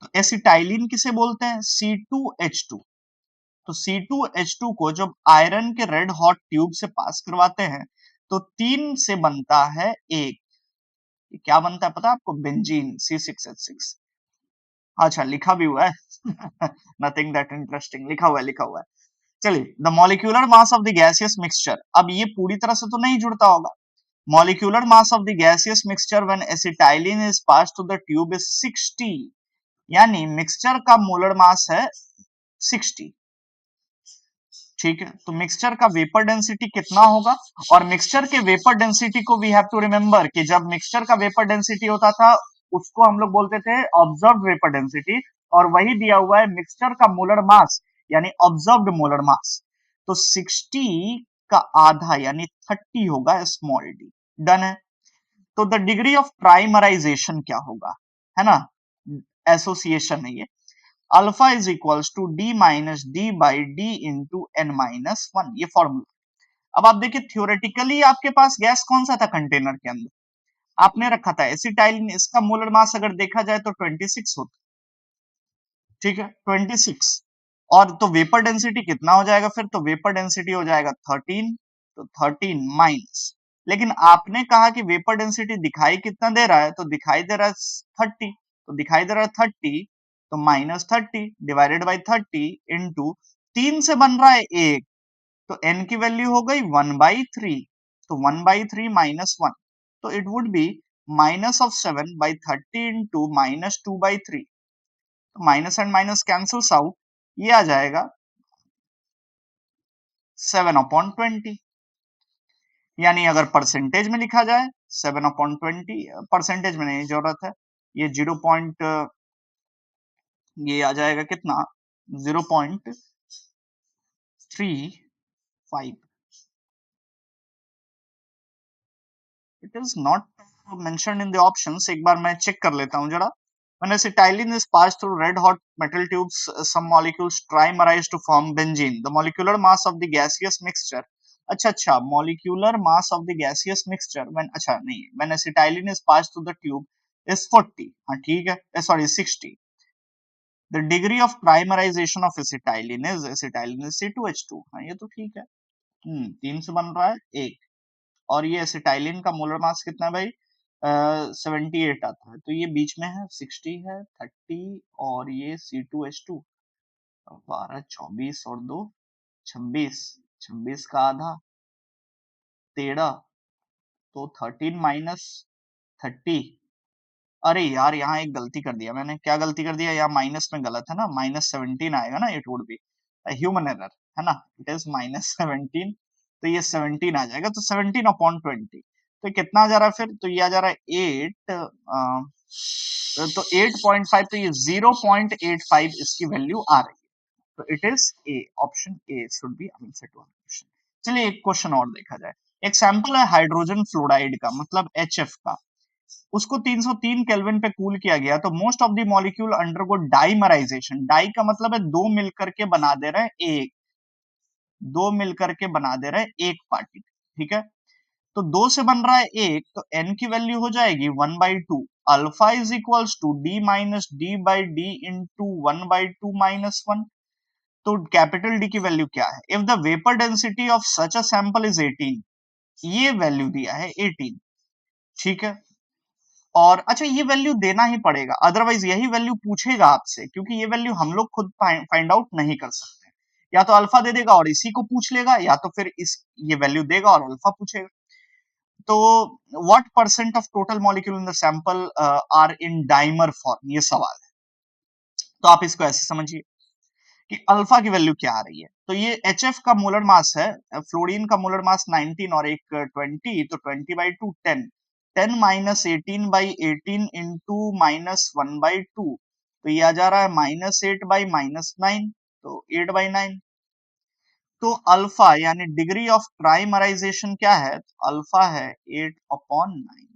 तो एसिटाइलिन किसे बोलते हैं? C2H2। तो C2H2 को जब आयरन के रेड हॉट ट्यूब से पास करवाते हैं तो 3 से बनता है एक। ये क्या बनता है पता है आपको? Benzene, C6H6। अच्छा, लिखा भी हुआ है नथिंग दैट इंटरेस्टिंग, लिखा हुआ है, लिखा हुआ है। चलिए, the molecular mass of the gaseous mixture. अब ये पूरी तरह से तो नहीं जुड़ता होगा। Molecular mass of the gaseous mixture when acetylene is pass to the tube is 60, यानी मिक्सचर का मोलर मास है 60। ठीक है, तो मिक्सचर का वेपर डेंसिटी कितना होगा? और मिक्सचर के वेपर डेंसिटी को वी हैव टू रिमेंबर कि जब मिक्सचर का वेपर डेंसिटी होता था उसको हम लोग बोलते थे ऑब्जर्व्ड वेपर डेंसिटी, और वही दिया हुआ है मिक्सचर का मोलर मास यानी ऑब्जर्व्ड मोलर मास। तो 60 का आधा यानी 30 होगा स्मॉल डी। डन है। तो द डिग्री ऑफ प्राइमराइजेशन क्या होगा, है ना, एसोसिएशन है ये, alpha is equals to D minus D by D into N minus 1, ये फॉर्मूला। अब आप देखिए थियोरेटिकली आपके पास गैस कौन सा था कंटेनर के अंदर? आपने रखा था एसिटाइलिन। इसका मोलर मास अगर देखा जाए तो 26 होता। ठीक है, 26। और तो वेपर डेंसिटी कितना हो जाएगा फिर? तो वेपर डेंसिटी हो जाएगा 13। तो 13 माइनस, लेकिन आपने कहा कि वेपर डेंसिटी दिखाई कितना दे रहा है? तो दिखाई दे रहा है 30। तो दिखाई दे रहा है 30, तो माइनस 30 डिवाइडेड बाई 30 इंटू 3 से बन रहा है एक, तो n की वैल्यू हो गई 1/3। तो 1/3 माइनस 1, तो it would B minus of 7/30 into -2/3। तो minus and minus cancels out, ये आ जाएगा 7/20। यानी अगर परसेंटेज में लिखा जाए 7/20, परसेंटेज में नहीं जरूरत है, ये 0. ये आ जाएगा कितना? 0.35। It is not mentioned in the options, एक बार मैं चेक कर लेता हूं जरा। When acetylene is passed through red hot metal tubes, some molecules trimerize to form benzene. The molecular mass of the gaseous mixture अच्छा, molecular mass of the gaseous mixture when, अच्छा नहीं, when acetylene is passed through the tube is 40, हाँ ठीक है, sorry 60. The degree of polymerisation of acetylene is C2H2, हाँ ये तो ठीक है. 3 से बन रहा है एक, और ये एसिटाइलिन का मोलर मास कितना है भाई, 78 आता है, तो ये बीच में है, 60 है, 30 और ये C2H2, 12 24 और 2 26, 26 का आधा 13, तो 13 माइनस 30. अरे यार यहाँ एक गलती कर दिया मैंने, क्या गलती कर दिया, यहाँ माइनस में गलत है ना, -17 आएगा ना, it would be human error है ना, इट इज -17, तो ये 17 आ जाएगा, तो 17/20, तो कितना आ जा रहा है फिर, तो ये आ जा रहा है 8, तो 8.5, तो ये 0.85 इसकी वैल्यू आ रही है, तो it is A, option A should be answer to question. चलिए एक क्वेश्चन और देखा जाए. एक सैंपल है हाइड्रोजन फ्लोराइड का, मतलब HF का, उसको 303 केल्विन पे कूल किया गया, तो most of the molecule undergo dimerization, di का मतलब है दो मिलकर के बना दे रहे हैं एक, दो मिलकर के बना दे रहे हैं एक पार्टिकल, ठीक है, तो दो से बन रहा है एक, तो n की वैल्यू हो जाएगी 1/2, alpha is equals to d minus D by D into 1/2 minus 1. तो कैपिटल डी की वैल्यू क्या है, if the vapour density of such a sample is 18, ये वैल्यू दिया है 18, ठीक है, और अच्छा ये वैल्यू देना ही पड़ेगा, अदरवाइज यही वैल्यू पूछेगा आपसे, क्योंकि ये वैल्यू हम लोग खुद फाइंड आउट नहीं कर सकते, या तो अल्फा दे देगा और इसी को पूछ लेगा, या तो फिर इस ये वैल्यू देगा और अल्फा पूछेगा. तो what percent of total molecule in the sample are in dimer form, ये सवाल है, तो आप इसको ऐसे समझिए कि अल्फा की वैल्यू क्या आ रही है, तो ये HF का मोलर मास है, फ्लोरीन का मोलर मास 19 और एक 20, तो 20/2 10, 10 माइनस 18/18 इंटू -1/2, तो ये आ जा रहा है -8/-9, तो 8/9. तो अल्फा यानी डिग्री ऑफ प्राइमराइजेशन क्या है, अल्फा है 8/9,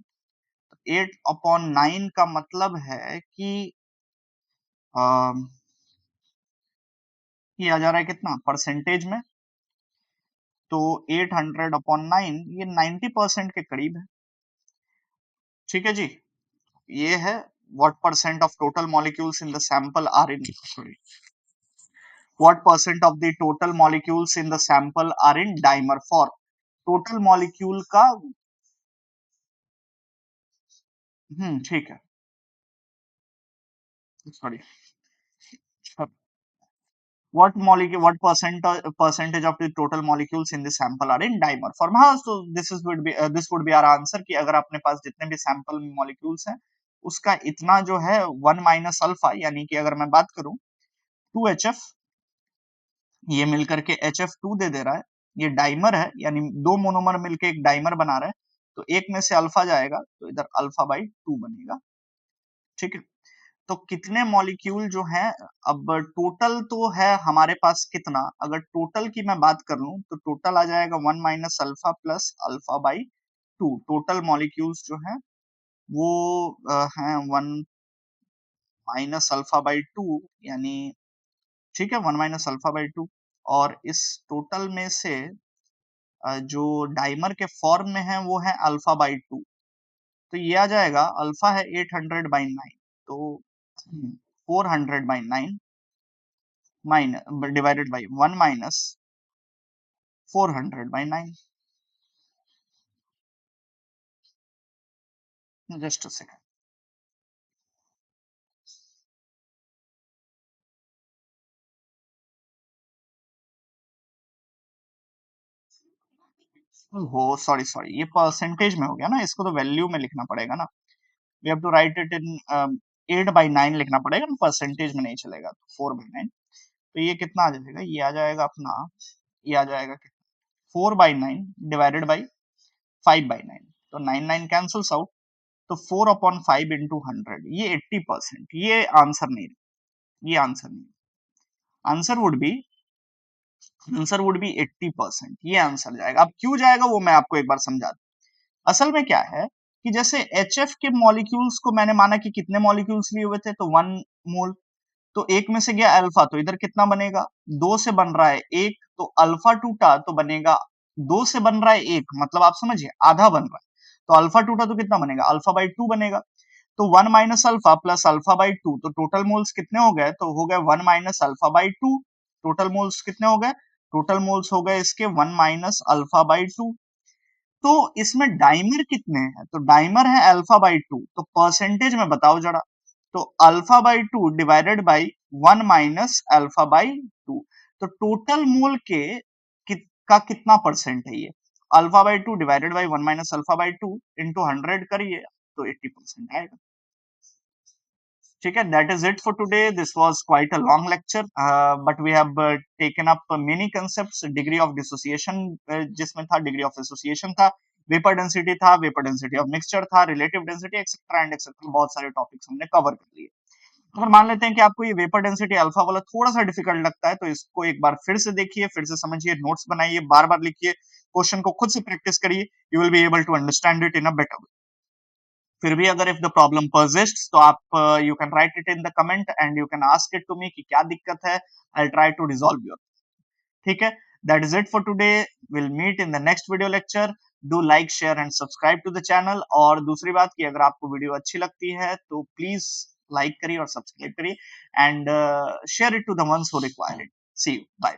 8/9 का मतलब है कि ये आ जा रहा है कितना परसेंटेज में, तो 800/9 ये 90% के करीब है, ठीक है जी. ये है what percent of total molecules in the sample are in, sorry, what percent of the total molecules in the sample are in dimer form, total molecule का, ठीक है, sorry, what percentage of the total molecules in the sample are in dimer form, हाँ, so this would be our answer कि अगर अपने पास जितने भी sample molecules हैं उसका इतना जो है 1 माइनस अल्फा, यानी कि अगर मैं बात करूं 2HF, ये मिलकर के HF2 दे दे रहा है, ये डाइमर है, यानी दो मोनोमर मिलके एक डाइमर बना रहे हैं, तो एक में से अल्फा जाएगा, तो इधर अल्फा/2 बनेगा, ठीक है. तो कितने मॉलिक्यूल जो हैं, अब टोटल तो है हमारे पास कितना, अगर टोटल की मैं बात कर लूं तो टोटल आ जाएगा 1 माइनस अल्फा प्लस अल्फा/2, टोटल मॉलिक्यूल्स जो हैं वो हैं 1 माइनस अल्फा/2, यानी ठीक है 1 माइनस अल्फा/2, और इस टोटल में से जो डाइमर के फॉर्म में है वो है अल्फा/2, तो ये आ जाएगा, अल्फा है 800/9, तो 400/9 minus divided by 1 minus 400/9, just a second. हो सॉरी सॉरी, ये परसेंटेज में हो गया ना, इसको तो वैल्यू में लिखना पड़ेगा ना, we have to write it in 8/9 लिखना पड़ेगा ना, परसेंटेज में नहीं चलेगा, तो 4/9, तो ये कितना आ जाएगा, ये आ जाएगा अपना, ये आ जाएगा 4/9 डिवाइडेड बाई 5/9, तो 9 कैंसल्स आउट, तो 4/5 इंटू 100, ये 80%, ये आंसर नहीं, ये आंसर नहीं, answer would be, answer would be 80%, ये आंसर जाएगा. अब क्यों जाएगा वो मैं आपको एक बार समझा दूं. असल में क्या है कि जैसे HF के मॉलिक्यूल्स को मैंने माना कि कितने मॉलिक्यूल्स लिए हुए थे, तो 1 मोल, तो एक में से गया अल्फा, तो इधर कितना बनेगा, दो से बन रहा है एक, तो अल्फा टूटा तो बनेगा 2 से बन रहा है 1, मतलब आप समझिए आधा बन रहा है, तो अल्फा टूटा तो कितना बनेगा, अल्फा बाई 2 बनेगा। तो 1 minus alpha plus alpha by 2, तो टोटल मोल्स कितने हो गए, तो हो गए 1 minus alpha by 2। Total moles कितने हो गए, टोटल मोल्स हो गए इसके 1 माइनस अल्फा बाई 2। तो इसमें डाइमर कितने हैं, तो डाइमर है अल्फा बाई 2, तो परसेंटेज में बताओ जरा, तो alpha by 2 divided by 1 minus alpha by 2, तो टोटल मोल के का कितना परसेंट है ये, alpha by 2 divided by 1 minus alpha by 2 into 100 करिए तो 80% आएगा। ठीक है, that is it for today. This was quite a long lecture, but we have taken up many concepts. Degree of dissociation जिसमें था, डिग्री ऑफ एसोसिएशन था, vapour density था, vapour density of mixture था, relative density etcetera and etcetera, बहुत सारे topics हमने cover कर लिए। अगर मान लेते हैं कि आपको ये वेपर डेंसिटी अल्फा वाला थोड़ा सा डिफिकल्ट लगता है, तो इसको एक बार फिर से देखिए, फिर से समझिए, नोट्स बनाइए, बार बार लिखिए, क्वेश्चन को खुद से प्रैक्टिस करिए, you will be able to understand it in a better way. फिर भी अगर इफ द प्रॉब्लम परसिस्ट्स, तो आप you can write it in the comment and you can ask it to me कि क्या दिक्कत है, I try to resolve your. ठीक है, that is it for today, will meet in the next video lecture. Do like share and subscribe to the channel, और दूसरी बात कि अगर आपको वीडियो अच्छी लगती है तो प्लीज लाइक करिए और सब्सक्राइब करिए and share it to the ones who require it. See you, bye.